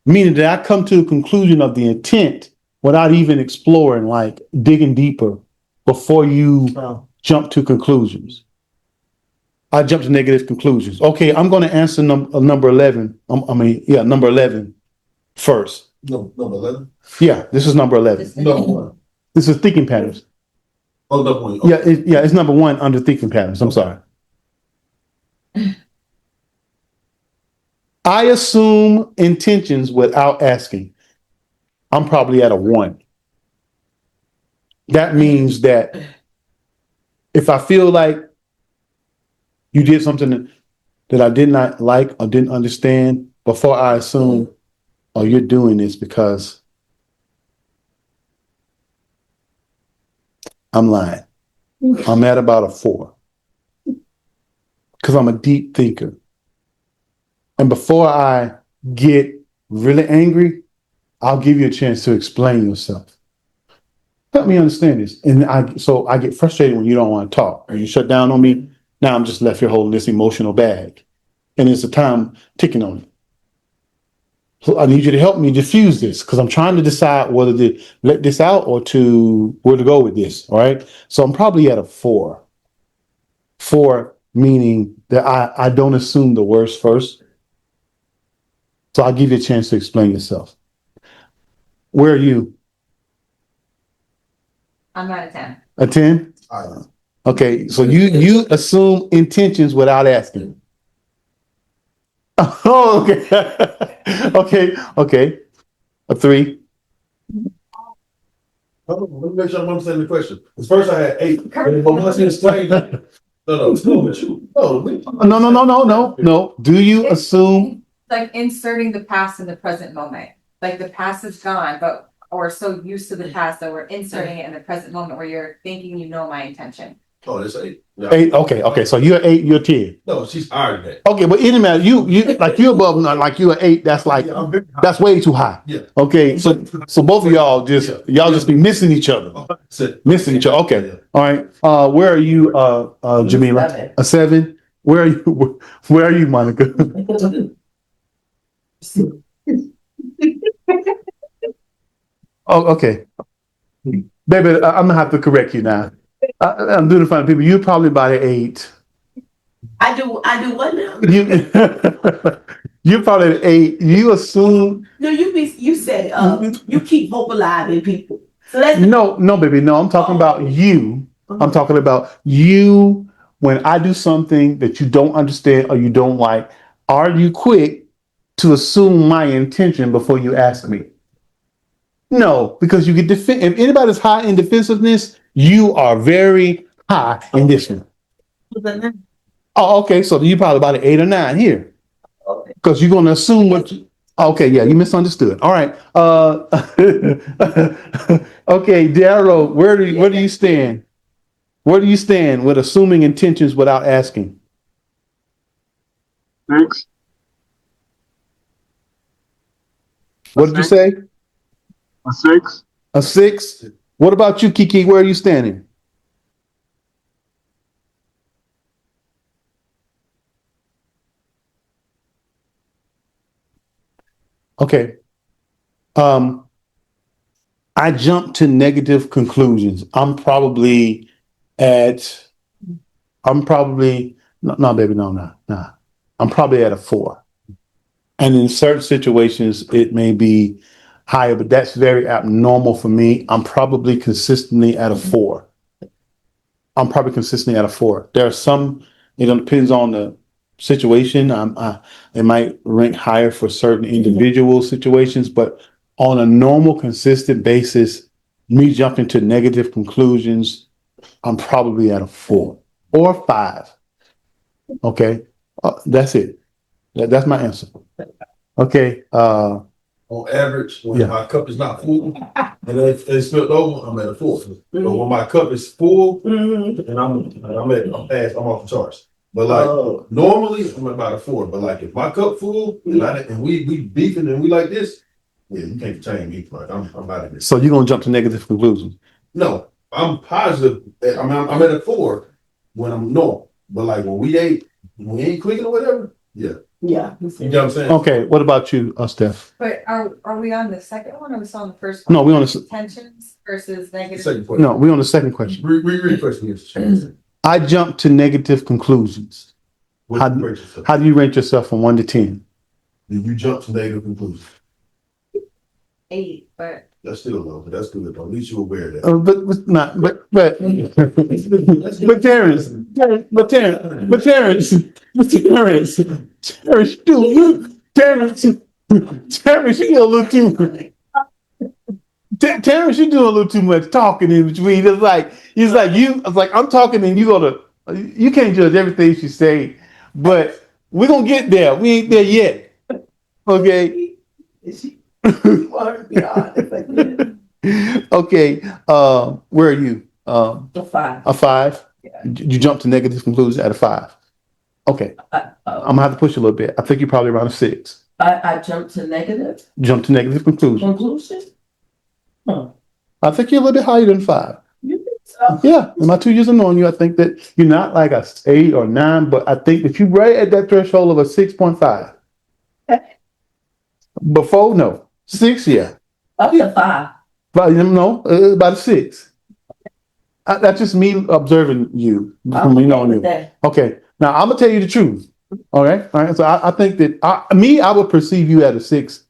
Meaning that I come to the conclusion of the intent without even exploring, like digging deeper before you jump to conclusions. I jump to negative conclusions. Okay, I'm going to answer number 11. Number 11 first. No, number 11? Yeah, this is number 11. Number 1. This is thinking patterns. Oh, number 1. Okay. Yeah, it's number 1 under thinking patterns. I'm sorry. I assume intentions without asking. I'm probably at a 1. That means that if I feel like you did something that I did not like or didn't understand, before I assume, oh, you're doing this because I'm lying. I'm at about a 4 because I'm a deep thinker. And before I get really angry, I'll give you a chance to explain yourself. Help me understand this. And I get frustrated when you don't want to talk or you shut down on me. Now I'm just left here holding this emotional bag. And it's a time ticking on it. So I need you to help me diffuse this because I'm trying to decide whether to let this out or where to go with this. All right. So I'm probably at a 4. 4 meaning that I don't assume the worst first. So I'll give you a chance to explain yourself. Where are you? I'm at a 10. A 10? Okay, so you assume intentions without asking. Oh, okay. okay. A 3. Let me make sure I'm understanding the question. Because first I had 8. But once you explain that, no. Do you assume? Like inserting the past in the present moment. Like the past is gone, but we're so used to the past that we're inserting it in the present moment where you're thinking you know my intention. Oh, that's 8. No. 8. Okay. So you're 8. You're 10. No, she's higher than that. Okay, but it doesn't matter. You like you're above, like you're 8. That's like that's way too high. Yeah. Okay, so both of y'all just be missing each other. Missing each other. Okay. All right. Where are you, Jamila? 7. A 7. Where are you? Where are you, Monica? Oh, okay. Baby, I'm gonna have to correct you now. I'm doing it for people. You're probably about an 8. I do what now? You're probably an 8. You assume. No, you said you keep hope alive in people. So that's No, baby. No, I'm talking about you. I'm talking about you when I do something that you don't understand or you don't like. Are you quick to assume my intention before you ask me? No, because you get if anybody's high in defensiveness, you are very high in this one. Oh, okay. So you probably about an 8 or 9 here. Because you're gonna assume what okay, yeah, you misunderstood. All right. Okay, Darrow, where do you stand? Where do you stand with assuming intentions without asking? 6. What did you say? A 6. A 6? What about you, Kiki? Where are you standing? Okay. I jump to negative conclusions. I'm probably no, baby, no. I'm probably at a 4. And in certain situations, it may be higher, but that's very abnormal for me. I'm probably consistently at a 4. There are some, it depends on the situation. It might rank higher for certain individual situations, but on a normal, consistent basis, me jumping to negative conclusions, I'm probably at a 4 or 5. Okay. That's it. That's my answer. Okay. On average, when Yeah. my cup is not full and it's spilled over, I'm at a 4. But when my cup is full and I'm off the charts. But like normally I'm about a 4. But like if my cup full and we beefing and we like this, yeah, you can't change me. Like I'm out of this. So you're gonna jump to negative conclusions. No, I'm positive. I'm at a 4 when I'm normal. But like when we ain't clicking or whatever, yeah. yeah. You know what I'm saying? Okay. What about you, Steph? But are we on the second one or are we still on the first one? No, we on the Tensions versus The negative. second question. no, we on the second question. Read the question again. I jump to negative conclusions. What do you rate yourself? How do you rate yourself from 1 to 10? Did you jump to negative conclusions? 8, but That's still low, but that's good. At least you're aware of that. Terrence, you do a little too. Terrence, you doing a little too much talking in between. It's like I'm talking and you can't judge everything she say, but we're gonna get there. We ain't there yet. Okay. Okay. Where are you? A 5. A 5? Yeah. You jump to negative conclusions at a 5. Okay. I'm gonna have to push you a little bit. I think you're probably around a 6. I jumped to negative Jump to negative conclusions. conclusion. Huh. I think you're a little bit higher than 5. You think so? Yeah. In my 2 years of knowing you, I think that you're not like a 8 or 9, but I think that you're right at that threshold of a 6.5. Before, no. 6, yeah. Up to 5. But no, about a 6. That's just me observing you. From me knowing you. That. Okay. Now I'm gonna tell you the truth. All right. So I think that I would perceive you at a 6,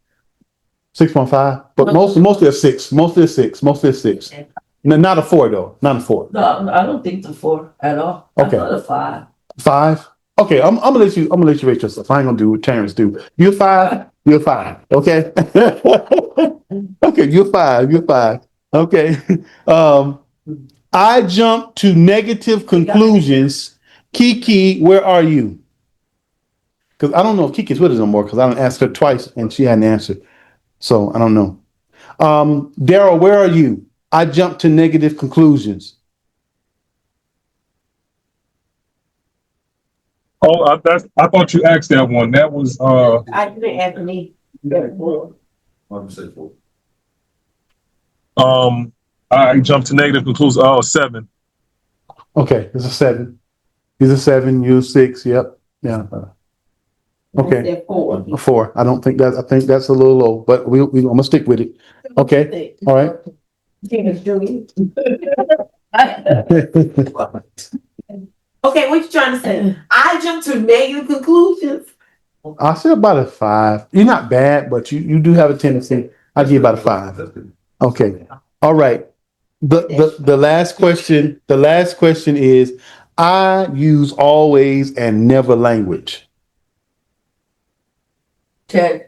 6.5, but mostly a 6. Mostly a 6. No, not a 4 though. Not a 4. No, I don't think the 4 at all. Okay. I thought a 5. 5. Okay. I'm gonna let you rate yourself. I ain't gonna do what Terrence do. You're 5. You're 5. Okay. Okay. You're 5. You're 5. Okay. I jump to negative conclusions. Kiki, where are you? Because I don't know if Kiki's with us no more because I done asked her twice and she hadn't answered. So I don't know. Daryl, where are you? I jump to negative conclusions. Oh, I thought you asked that one. That was, I didn't, Anthony. I'm say 4. I jumped to negative conclusion. Oh, 7. Okay, it's a 7. He's a 7. You 6. Yep. Yeah. Okay. A 4. I don't think that. I think that's a little low, but I'm gonna stick with it. Okay. All right. Okay, what you trying to say? I jumped to negative conclusions. I say about a 5. You're not bad, but you do have a tendency. I'll give you about a 5. Okay. All right. The last question. The last question is, I use always and never language. 10.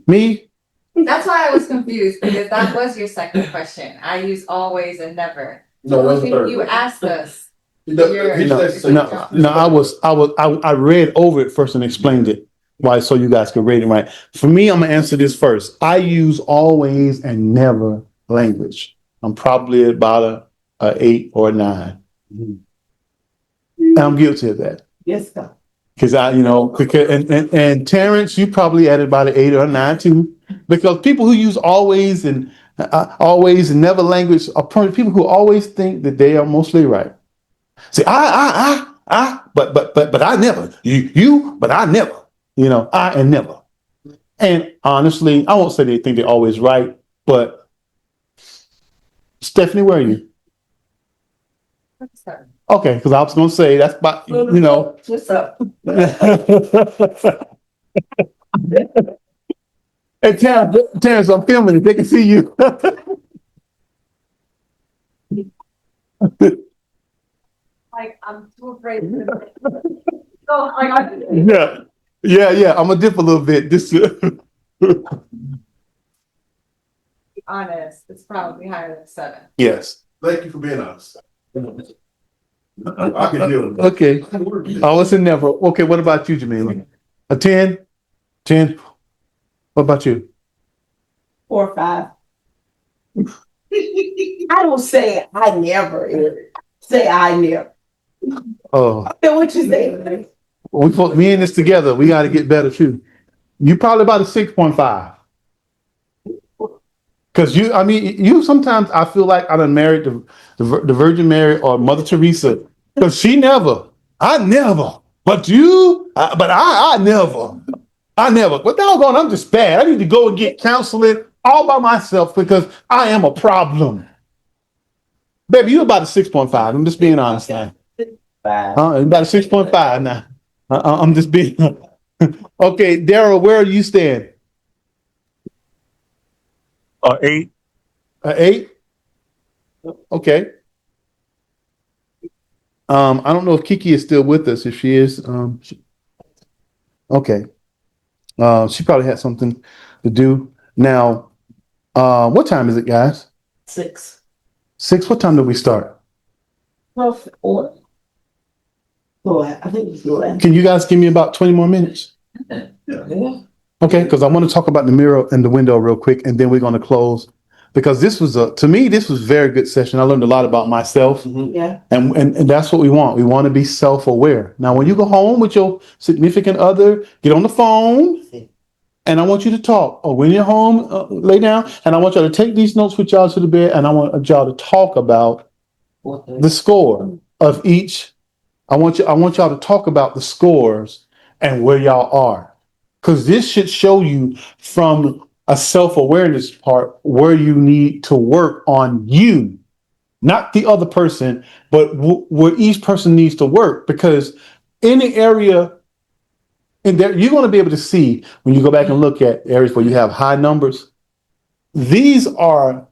Me? That's why I was confused because that was your second question. I use always and never. No, that was the third. You asked us. No, I read over it first and explained it why, so you guys could read it right. For me, I'm gonna answer this first. I use always and never language. I'm probably about a 8 or a 9. And I'm guilty of that. Yes, sir. Because and Terrence, you probably added about an 8 or a 9 too. Because people who use always and never language are probably people who always think that they are mostly right. See, but I never. You, but I never. I and never. And honestly, I won't say they think they're always right, but Stephanie, where are you? Okay, because I was going to say that's about, What's up? Hey, Terrence, I'm filming it. They can see you. Like, I'm too afraid to Yeah. I'm gonna dip a little bit. be honest. It's probably higher than 7. Yes. Thank you for being honest. I can deal with it. Okay. Oh, it's a never. Okay, what about you, Jamila? A 10? 10? What about you? 4 or 5. I don't say I never. Say I never. Oh, Okay, what you say? me and this together. We got to get better too. You probably about a 6.5. Because you sometimes I feel like I done married the Virgin Mary or Mother Teresa. Because she never, I never, but you, I never. But doggone, I'm just bad. I need to go and get counseling all by myself because I am a problem. Baby, you're about a 6.5. I'm just being honest now. About a 6.5 now. I'm just being. Okay, Daryl, where are you staying? 8. 8? Okay. I don't know if Kiki is still with us. If she is, okay. She probably had something to do. Now, what time is it, guys? 6. 6. What time do we start? 4. I think it's 4. Can you guys give me about 20 more minutes? Yeah. Okay, because I want to talk about the mirror and the window real quick, and then we're going to close. Because this was to me, this was a very good session. I learned a lot about myself. Yeah. And that's what we want. We want to be self-aware. Now, when you go home with your significant other, get on the phone and I want you to talk. Or when you're home, lay down and I want y'all to take these notes with y'all to the bed and I want y'all to talk about the score of each. I want y'all to talk about the scores and where y'all are. Because this should show you from a self-awareness part where you need to work on you. Not the other person, but where each person needs to work. Because in the area, in there, you're going to be able to see when you go back and look at areas where you have high numbers. These are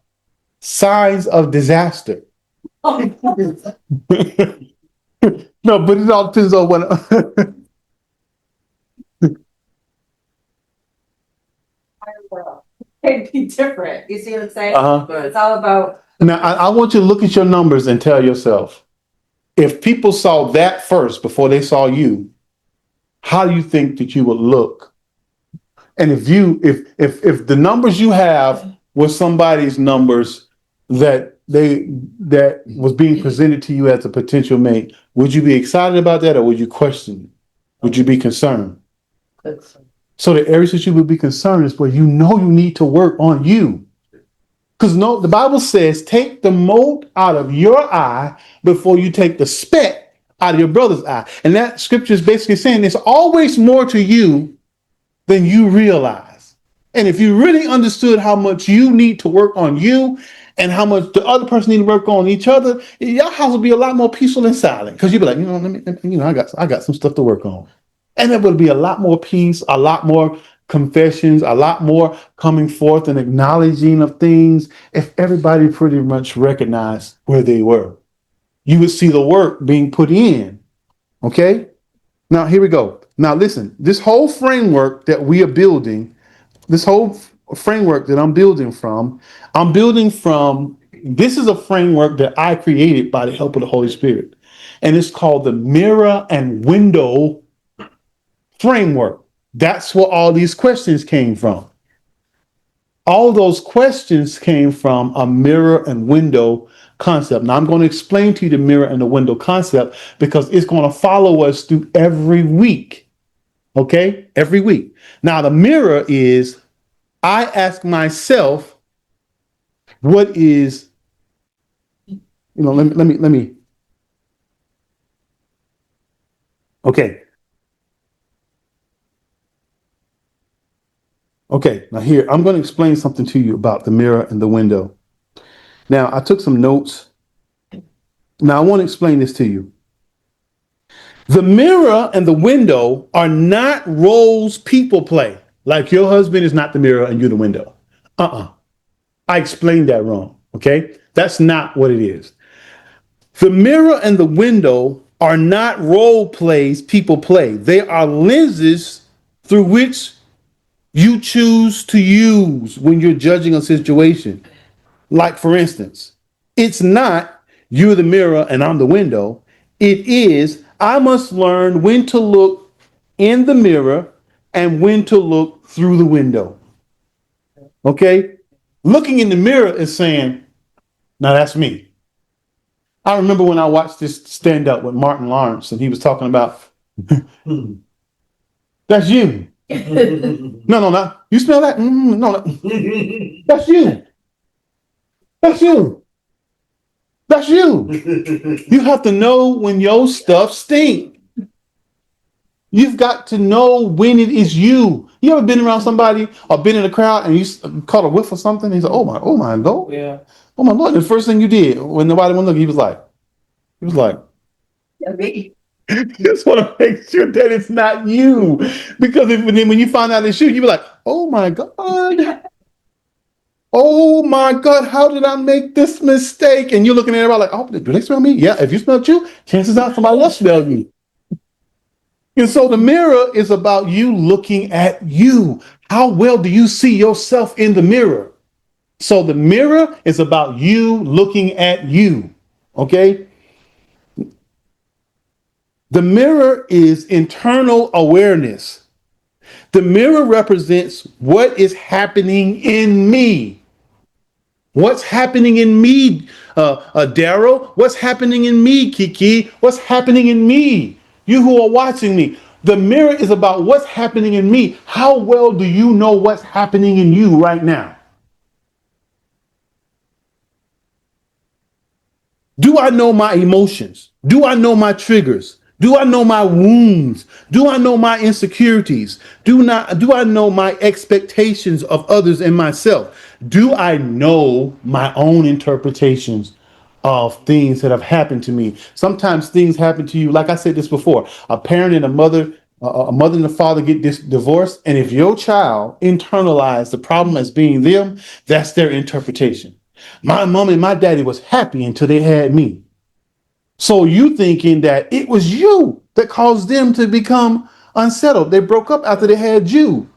signs of disaster. No, but it all depends on what. It'd be different. You see what I'm saying? Uh-huh. It's all about. Now, I want you to look at your numbers and tell yourself, if people saw that first before they saw you, how do you think that you would look? And if the numbers you have were somebody's numbers that was being presented to you as a potential mate, would you be excited about that or would you question Would you be concerned? So the areas that you would be concerned is where you know you need to work on you. Because no, the Bible says, take the mote out of your eye before you take the speck out of your brother's eye. And that scripture is basically saying there's always more to you than you realize. And if you really understood how much you need to work on you and how much the other person need to work on each other, your house would be a lot more peaceful and silent. Because you'd be like, I got some stuff to work on. And there would be a lot more peace, a lot more confessions, a lot more coming forth and acknowledging of things if everybody pretty much recognized where they were. You would see the work being put in. Okay? Now, here we go. Now, listen, this whole framework that we are building, this whole framework that I'm building from, this is a framework that I created by the help of the Holy Spirit. And it's called the mirror and window framework. That's where all these questions came from. All those questions came from a mirror and window concept. Now, I'm going to explain to you the mirror and the window concept because it's going to follow us through every week. Okay? Every week. Now, the mirror is, I ask myself, what is, let me. Okay. Okay, now here, I'm going to explain something to you about the mirror and the window. Now, I took some notes. Now, I want to explain this to you. The mirror and the window are not roles people play. Like your husband is not the mirror and you're the window. I explained that wrong, okay? That's not what it is. The mirror and the window are not role plays people play. They are lenses through which you choose to use when you're judging a situation. Like, for instance, it's not you're the mirror and I'm the window. It is I must learn when to look in the mirror and when to look through the window. Okay? Looking in the mirror is saying, now that's me. I remember when I watched this stand up with Martin Lawrence and he was talking about, that's you. No. You smell that? No. That's you. That's you. That's you. You have to know when your stuff stinks. You've got to know when it is you. You ever been around somebody or been in a crowd and you caught a whiff or something? And he's like, oh my Lord. Yeah. Oh my Lord. And the first thing you did when nobody went look, he was like, yeah, me. Just want to make sure that it's not you. Because when you find out it's you, you be like, oh my God. Oh my God, how did I make this mistake? And you're looking at everybody like, oh, do they smell me? Yeah, if you smell you, chances are somebody else smell you. And so the mirror is about you looking at you. How well do you see yourself in the mirror? So the mirror is about you looking at you. Okay? The mirror is internal awareness. The mirror represents what is happening in me. What's happening in me, Daryl? What's happening in me, Kiki? What's happening in me? You who are watching me. The mirror is about what's happening in me. How well do you know what's happening in you right now? Do I know my emotions? Do I know my triggers? Do I know my wounds? Do I know my insecurities? Do I know my expectations of others and myself? Do I know my own interpretations of things that have happened to me? Sometimes things happen to you. Like I said this before, a parent and a mother and a father get divorced. And if your child internalized the problem as being them, that's their interpretation. My mom and my daddy was happy until they had me. So you thinking that it was you that caused them to become unsettled. They broke up after they had you.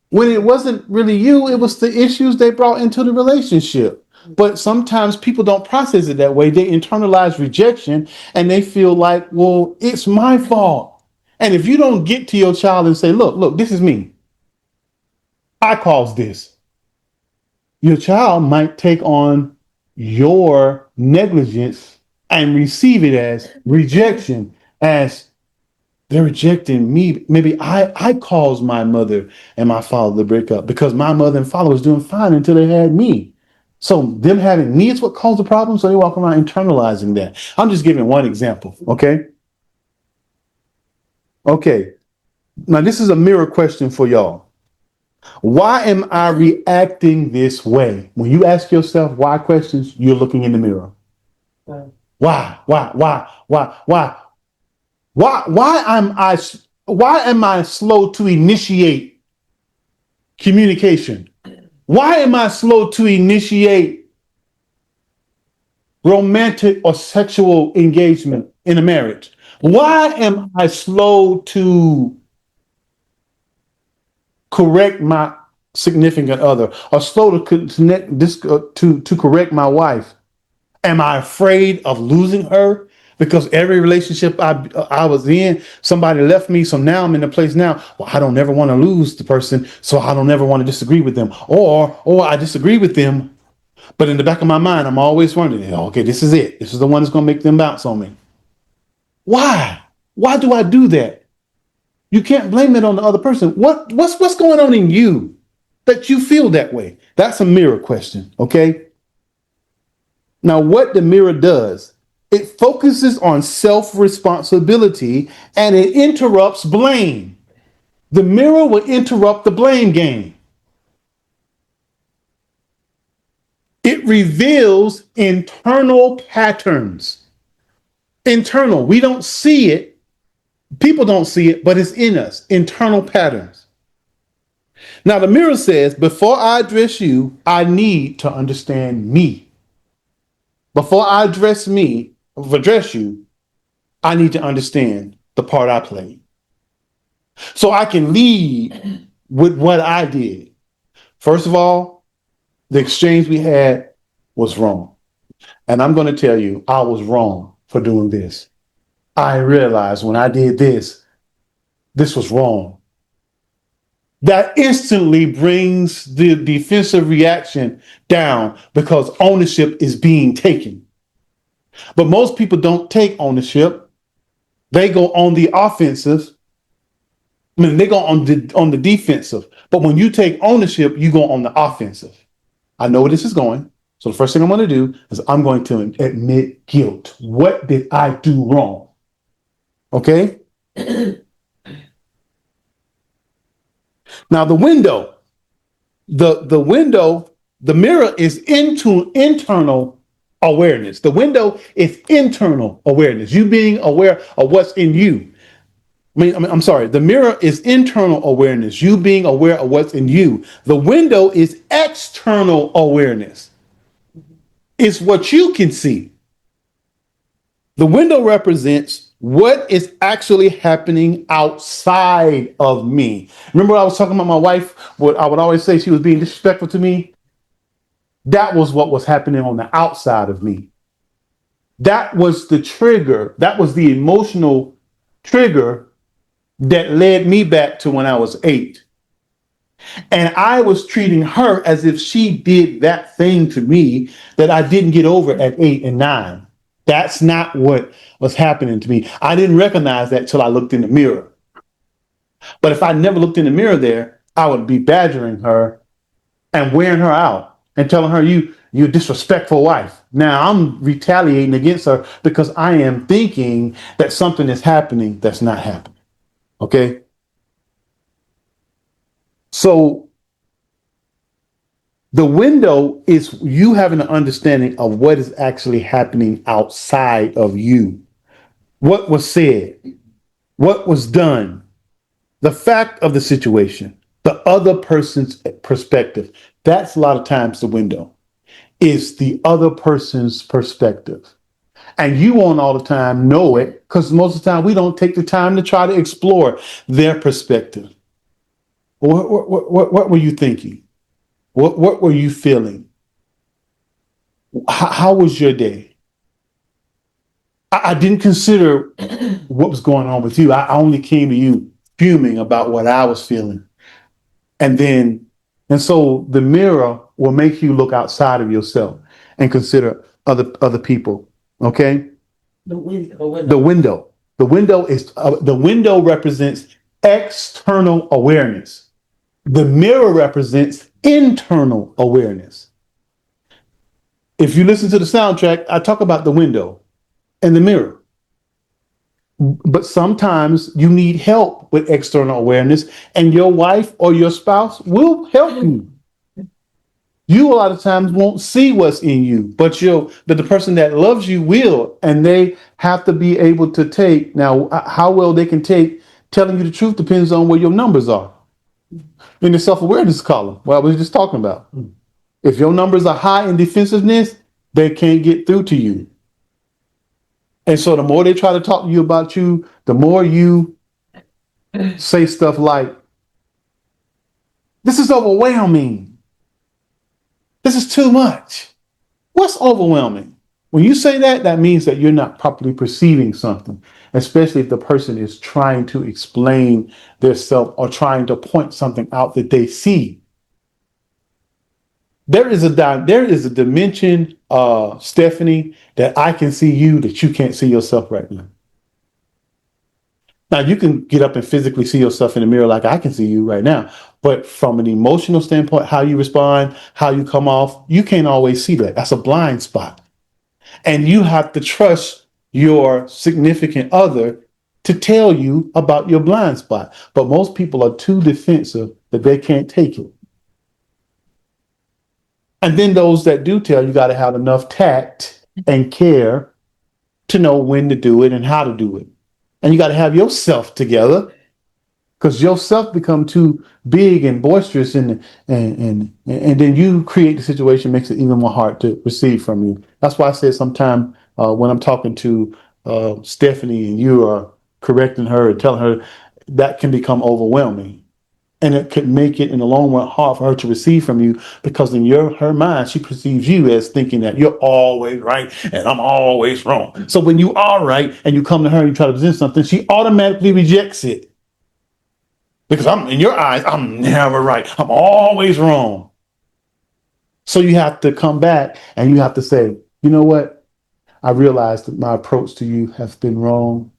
When it wasn't really you, it was the issues they brought into the relationship. But sometimes people don't process it that way. They internalize rejection and they feel like, well, it's my fault. And if you don't get to your child and say, look, this is me. I caused this. Your child might take on your negligence and receive it as rejection, as they're rejecting me. Maybe I caused my mother and my father to break up because my mother and father was doing fine until they had me. So them having me is what caused the problem. So they walk around internalizing that. I'm just giving one example. Okay. Okay. Now this is a mirror question for y'all. Why am I reacting this way? When you ask yourself why questions, you're looking in the mirror. Why? Why am I slow to initiate communication? Why am I slow to initiate romantic or sexual engagement in a marriage? Why am I slow to correct my significant other or slow to connect this to correct my wife? Am I afraid of losing her? Because every relationship I was in, somebody left me. So now I'm in a place now. Well, I don't never want to lose the person. So I don't ever want to disagree with them. Or I disagree with them. But in the back of my mind, I'm always wondering, okay, this is it. This is the one that's going to make them bounce on me. Why? Why do I do that? You can't blame it on the other person. What's going on in you that you feel that way? That's a mirror question. Okay. Now, what the mirror does, it focuses on self-responsibility and it interrupts blame. The mirror will interrupt the blame game. It reveals internal patterns. Internal. We don't see it. People don't see it, but it's in us. Internal patterns. Now, the mirror says, before I address you, I need to understand me. Before I address you, I need to understand the part I played. So I can lead with what I did. First of all, the exchange we had was wrong. And I'm going to tell you, I was wrong for doing this. I realized when I did this was wrong. That instantly brings the defensive reaction down because ownership is being taken. But most people don't take ownership. They go on the offensive. I mean, they go on the defensive. But when you take ownership, you go on the offensive. I know where this is going. So the first thing I'm going to do is I'm going to admit guilt. What did I do wrong? Okay? Now the window, the mirror is into internal awareness. The window is internal awareness. You being aware of what's in you. I'm sorry. The mirror is internal awareness. You being aware of what's in you. The window is external awareness. It's what you can see. The window represents what is actually happening outside of me. Remember I was talking about my wife? What I would always say she was being disrespectful to me. That was what was happening on the outside of me. That was the trigger. That was the emotional trigger that led me back to when I was 8. And I was treating her as if she did that thing to me that I didn't get over at 8 and 9. That's not what was happening to me. I didn't recognize that till I looked in the mirror. But if I never looked in the mirror there, I would be badgering her and wearing her out and telling her, you're a disrespectful wife. Now I'm retaliating against her because I am thinking that something is happening that's not happening. Okay? So the window is you having an understanding of what is actually happening outside of you. What was said, what was done, the fact of the situation, the other person's perspective. That's a lot of times the window is the other person's perspective. And you won't all the time know it because most of the time we don't take the time to try to explore their perspective. What were you thinking? What were you feeling? How was your day? I didn't consider what was going on with you. I only came to you fuming about what I was feeling. And so the mirror will make you look outside of yourself and consider other people. Okay? The window. The window represents external awareness. The mirror represents internal awareness. If you listen to the soundtrack, I talk about the window and the mirror. But sometimes you need help with external awareness, and your wife or your spouse will help you. You a lot of times won't see what's in you, but the person that loves you will, and they have to be able to take. Now, how well they can take telling you the truth depends on where your numbers are. In the self-awareness column, what I was just talking about. If your numbers are high in defensiveness, they can't get through to you. And so the more they try to talk to you about you, the more you say stuff like, this is overwhelming. This is too much. What's overwhelming? When you say that, that means that you're not properly perceiving something, especially if the person is trying to explain their self or trying to point something out that they see. There is a dimension, Stephanie, that I can see you that you can't see yourself right now. Now, you can get up and physically see yourself in the mirror like I can see you right now. But from an emotional standpoint, how you respond, how you come off, you can't always see that. That's a blind spot. And you have to trust your significant other to tell you about your blind spot. But most people are too defensive that they can't take it. And then those that do tell, you got to have enough tact and care to know when to do it and how to do it. And you got to have yourself together, because yourself become too big and boisterous, and then you create the situation, makes it even more hard to receive from you. That's why I said sometimes when I'm talking to Stephanie and you are correcting her and telling her, that can become overwhelming. And it could make it in the long run hard for her to receive from you, because in her mind, she perceives you as thinking that you're always right and I'm always wrong. So when you are right and you come to her and you try to present something, she automatically rejects it. Because in your eyes, I'm never right. I'm always wrong. So you have to come back and you have to say, you know what? I realize that my approach to you has been wrong.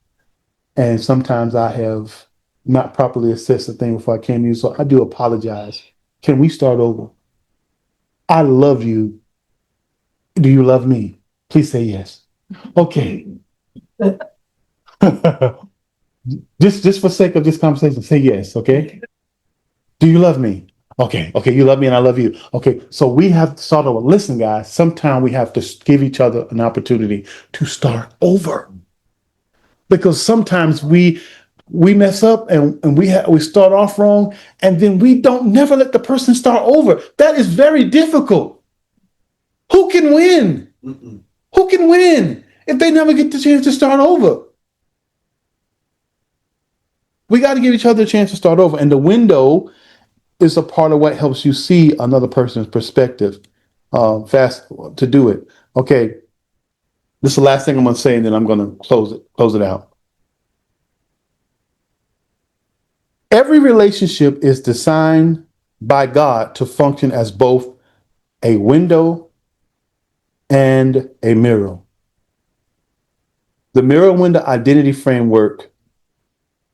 And sometimes I have not properly assessed the thing before I came to you. So I do apologize. Can we start over? I love you. Do you love me? Please say yes. Okay. just for sake of this conversation, say yes, okay? Do you love me? Okay, you love me and I love you. Okay, so we have to start over. Listen, guys, sometimes we have to give each other an opportunity to start over. Because sometimes we mess up and we start off wrong, and then we don't never let the person start over. That is very difficult. Who can win? Who can win if they never get the chance to start over? We got to give each other a chance to start over. And the window is a part of what helps you see another person's perspective fast to do it. Okay. This is the last thing I'm going to say, and then I'm going to close it out. Every relationship is designed by God to function as both a window and a mirror. The mirror window identity framework.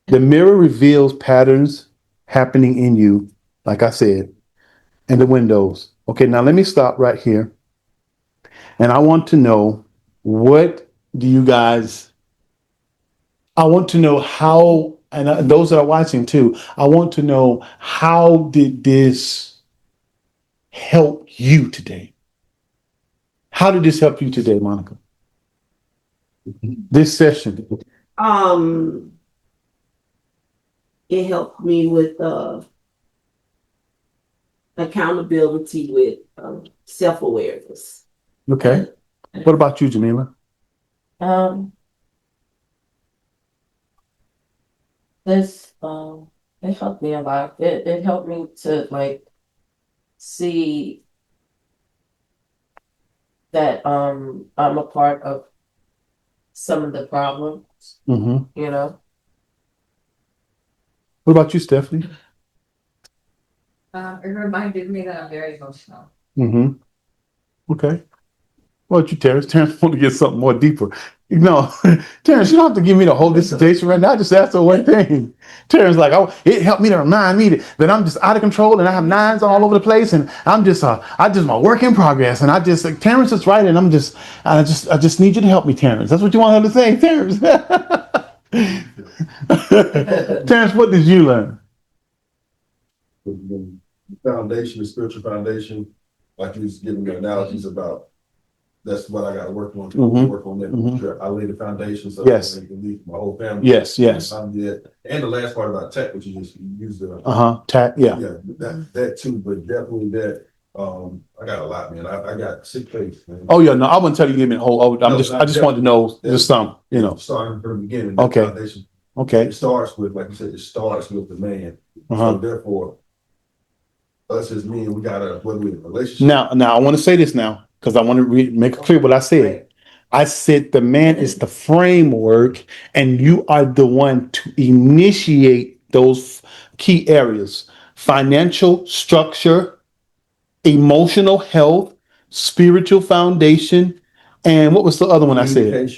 The mirror reveals patterns happening in you, like I said, and the windows. Okay, now let me stop right here. And I want to know, what do you guys, I want to know how, and those that are watching too, I want to know, how did this help you today? How did this help you today, Monica? This session. It helped me with accountability, with self-awareness. Okay. What about you, Jamila? This it helped me a lot. It helped me to see that I'm a part of some of the problems, Mm-hmm. you know. What about you, Stephanie? It reminded me that I'm very emotional. Mm-hmm. Okay. Well, you, Terrence. Terrence want to get something more deeper. No, Terrence, you don't have to give me the whole dissertation right now. I just asked her one thing. Terrence like, oh, it helped me to remind me that I'm just out of control and I have nines all over the place and I'm just, I just my work in progress and I just, Terrence is right and I just need you to help me, Terrence. That's what you want her to say, Terrence. Terrence, what did you learn? The foundation, the spiritual foundation, like you was giving me analogies about. That's what I got to work on. Work on that. I lay the foundation so Yes. I can leave my whole family. Yes. And the last part about tech, which you just used the tech. Yeah. That too, but definitely that. I got a lot, man. I got 6 pages, man. Oh yeah, no, I wouldn't tell you give me the whole. I just wanted to know just some, you know. Starting from the beginning. Okay. Foundation. Okay. It starts with, like you said, it starts with the man. So therefore, us as men, we gotta whether we're in a relationship. Now I want to say this now because I want to make it clear what I said. I said the man is the framework, and you are the one to initiate those key areas: financial structure, emotional health, spiritual foundation, and what was the other one I said?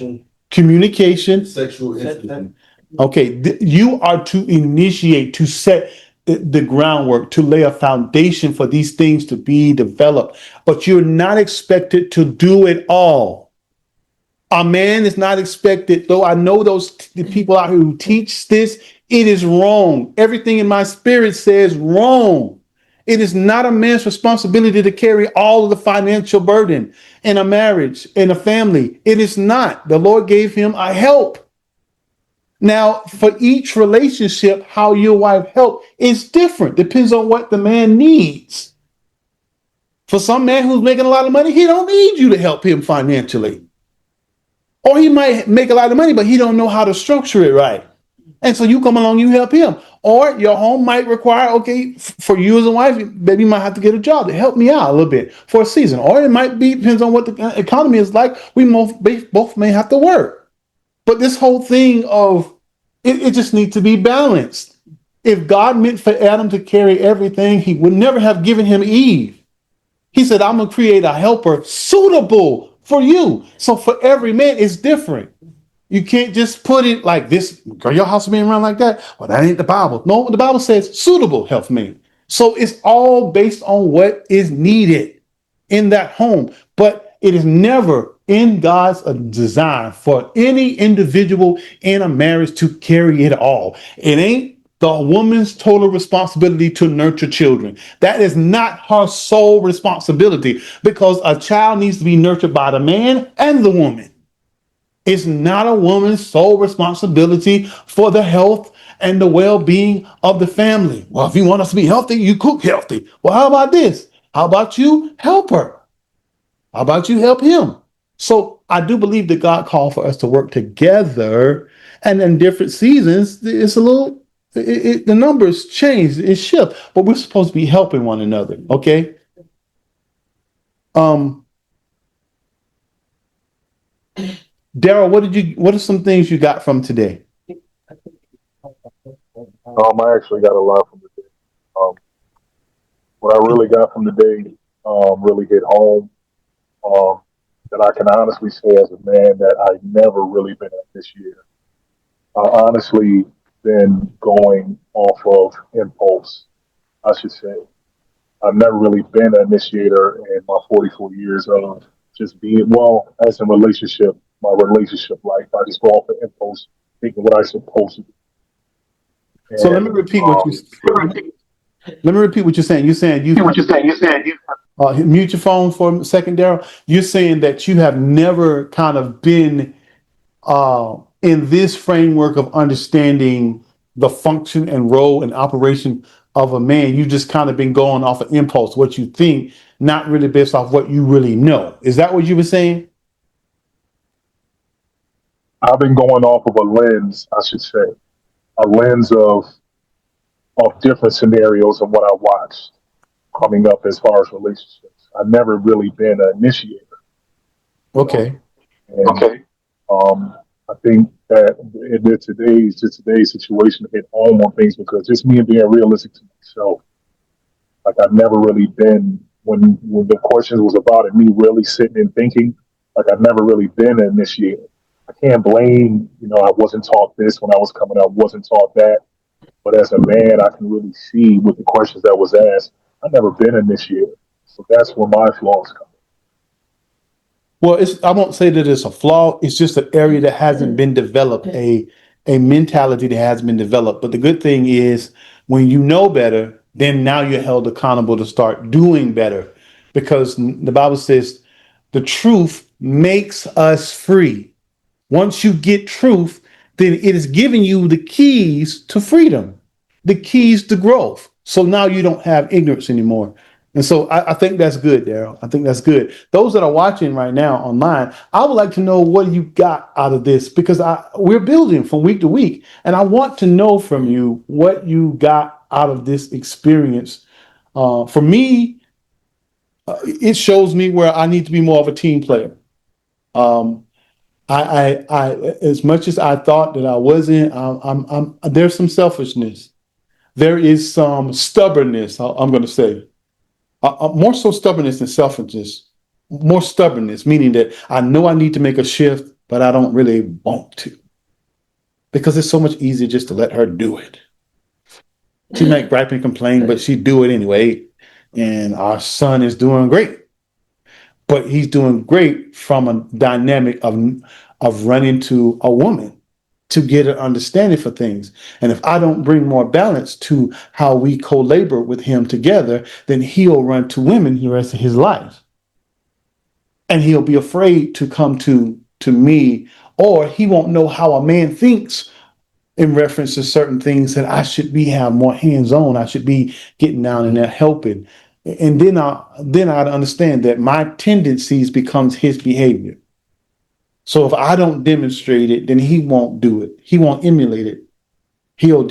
Communication, sexual intimacy. Okay, you are to initiate, to set the groundwork, to lay a foundation for these things to be developed, but you're not expected to do it all. A man is not expected, though I know the people out here who teach this, it is wrong. Everything in my spirit says wrong. It is not a man's responsibility to carry all of the financial burden in a marriage, in a family. It is not. The Lord gave him a help. Now, for each relationship, how your wife help is different. Depends on what the man needs. For some man who's making a lot of money, he don't need you to help him financially. Or he might make a lot of money, but he don't know how to structure it right. And so you come along, you help him. Or your home might require, okay, for you as a wife, maybe you might have to get a job to help me out a little bit for a season. Or it might be, depends on what the economy is like. We both may have to work. But this whole thing of it just needs to be balanced. If God meant for Adam to carry everything, he would never have given him Eve. He said, I'm going to create a helper suitable for you. So for every man, it's different. You can't just put it like this. Girl, your house being run like that? Well, that ain't the Bible. No, the Bible says suitable helpmate. So it's all based on what is needed in that home. But it is never in God's design for any individual in a marriage to carry it all. It ain't the woman's total responsibility to nurture children. That is not her sole responsibility because a child needs to be nurtured by the man and the woman. It's not a woman's sole responsibility for the health and the well-being of the family. Well, if you want us to be healthy, you cook healthy. Well, how about this? How about you help her? How about you help him? So I do believe that God called for us to work together, and in different seasons, it's a little, the numbers change, it shift, but we're supposed to be helping one another. Okay. Daryl, what are some things you got from today? I actually got a lot from the day. What I really got from the day really hit home. That I can honestly say as a man that I've never really been initiator. I honestly been going off of impulse, I should say. I've never really been an initiator in my 44 years of just being, well, as a relationship, my relationship life. I just go off of impulse, thinking what I'm supposed to do. And, so let me repeat what you Let me repeat what you're saying. You're saying you mute your phone for a second, Daryl. You're saying that you have never kind of been in this framework of understanding the function and role and operation of a man. You just kind of been going off of impulse, what you think, not really based off what you really know. Is that what you were saying? I've been going off of a lens, I should say, a lens of different scenarios of what I watched coming up as far as relationships. I've never really been an initiator. Okay. And, I think that in today's situation hit home on things because just me and being realistic to myself. Like I've never really been when the questions was about it, me really sitting and thinking. like I've never really been initiated. I can't blame, I wasn't taught this when I was coming up, wasn't taught that. But as a man, I can really see with the questions that was asked, I've never been initiated. So that's where my flaws come. Well, I won't say that it's a flaw. It's just an area that hasn't been developed, a mentality that has been developed. But the good thing is when you know better, then now you're held accountable to start doing better. Because the Bible says the truth makes us free. Once you get truth, then it is giving you the keys to freedom, the keys to growth. So now you don't have ignorance anymore. And so I think that's good, Daryl. I think that's good. Those that are watching right now online, I would like to know what you got out of this because we're building from week to week. And I want to know from you what you got out of this experience. For me, it shows me where I need to be more of a team player. I as much as I thought that I wasn't, there's some selfishness. There is some stubbornness. I'm going to say more so stubbornness than selfishness. More stubbornness, meaning that I know I need to make a shift, but I don't really want to because it's so much easier just to let her do it. She might gripe and complain, but she do it anyway. And our son is doing great. But he's doing great from a dynamic of running to a woman to get an understanding for things. And if I don't bring more balance to how we co-labor with him together, then he'll run to women the rest of his life. And he'll be afraid to come to me, or he won't know how a man thinks in reference to certain things that I should be have more hands-on. I should be getting down in there helping. And then I'd understand that my tendencies becomes his behavior. So if I don't demonstrate it, then he won't do it. He won't emulate it. He'll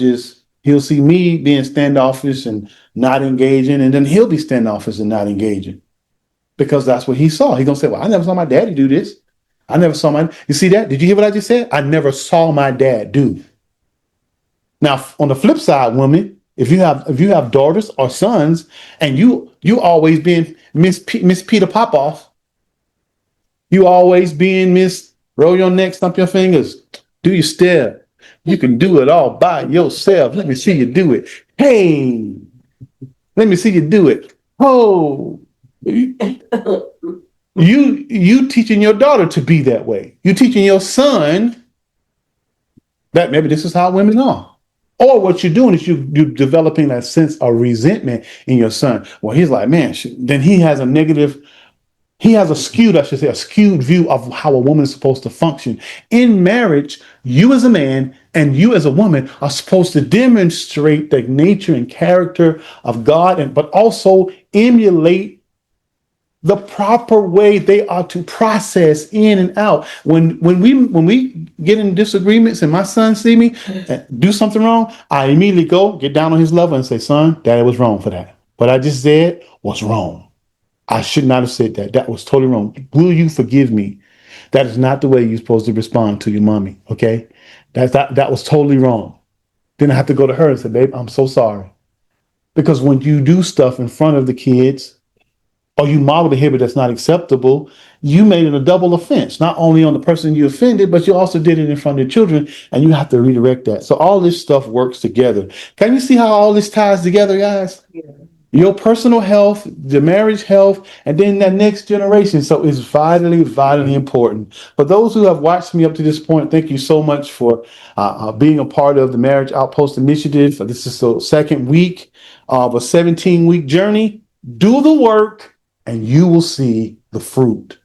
see me being standoffish and not engaging, and then he'll be standoffish and not engaging because that's what he saw. He's gonna say, "Well, I never saw my daddy do this. I never saw you see that? Did you hear what I just said? I never saw my dad do." Now, on the flip side, women, if you have daughters or sons, and you always being Miss Peter Popoff, you always being Miss roll your neck, stump your fingers, do your step. You can do it all by yourself. Let me see you do it. Hey, let me see you do it. Oh, you teaching your daughter to be that way. You teaching your son that maybe this is how women are. Or what you're doing is you're developing that sense of resentment in your son. Well, he's like, man, then he has a skewed view of how a woman is supposed to function. In marriage, you as a man and you as a woman are supposed to demonstrate the nature and character of God, but also emulate the proper way they are to process in and out. When we get in disagreements and my son see me do something wrong, I immediately get down on his level and say, "Son, Daddy was wrong for that. What I just said was wrong. I should not have said that. That was totally wrong. Will you forgive me? That is not the way you're supposed to respond to your mommy. Okay, that was totally wrong." Then I have to go to her and say, "Babe, I'm so sorry," because when you do stuff in front of the kids, or you model behavior that's not acceptable, you made it a double offense, not only on the person you offended, but you also did it in front of the children, and you have to redirect that. So all this stuff works together. Can you see how all this ties together, guys? Yeah. Your personal health, the marriage health, and then that next generation. So it's vitally, vitally important. For those who have watched me up to this point, thank you so much for being a part of the Marriage Outpost Initiative. This is the second week of a 17-week journey. Do the work, and you will see the fruit.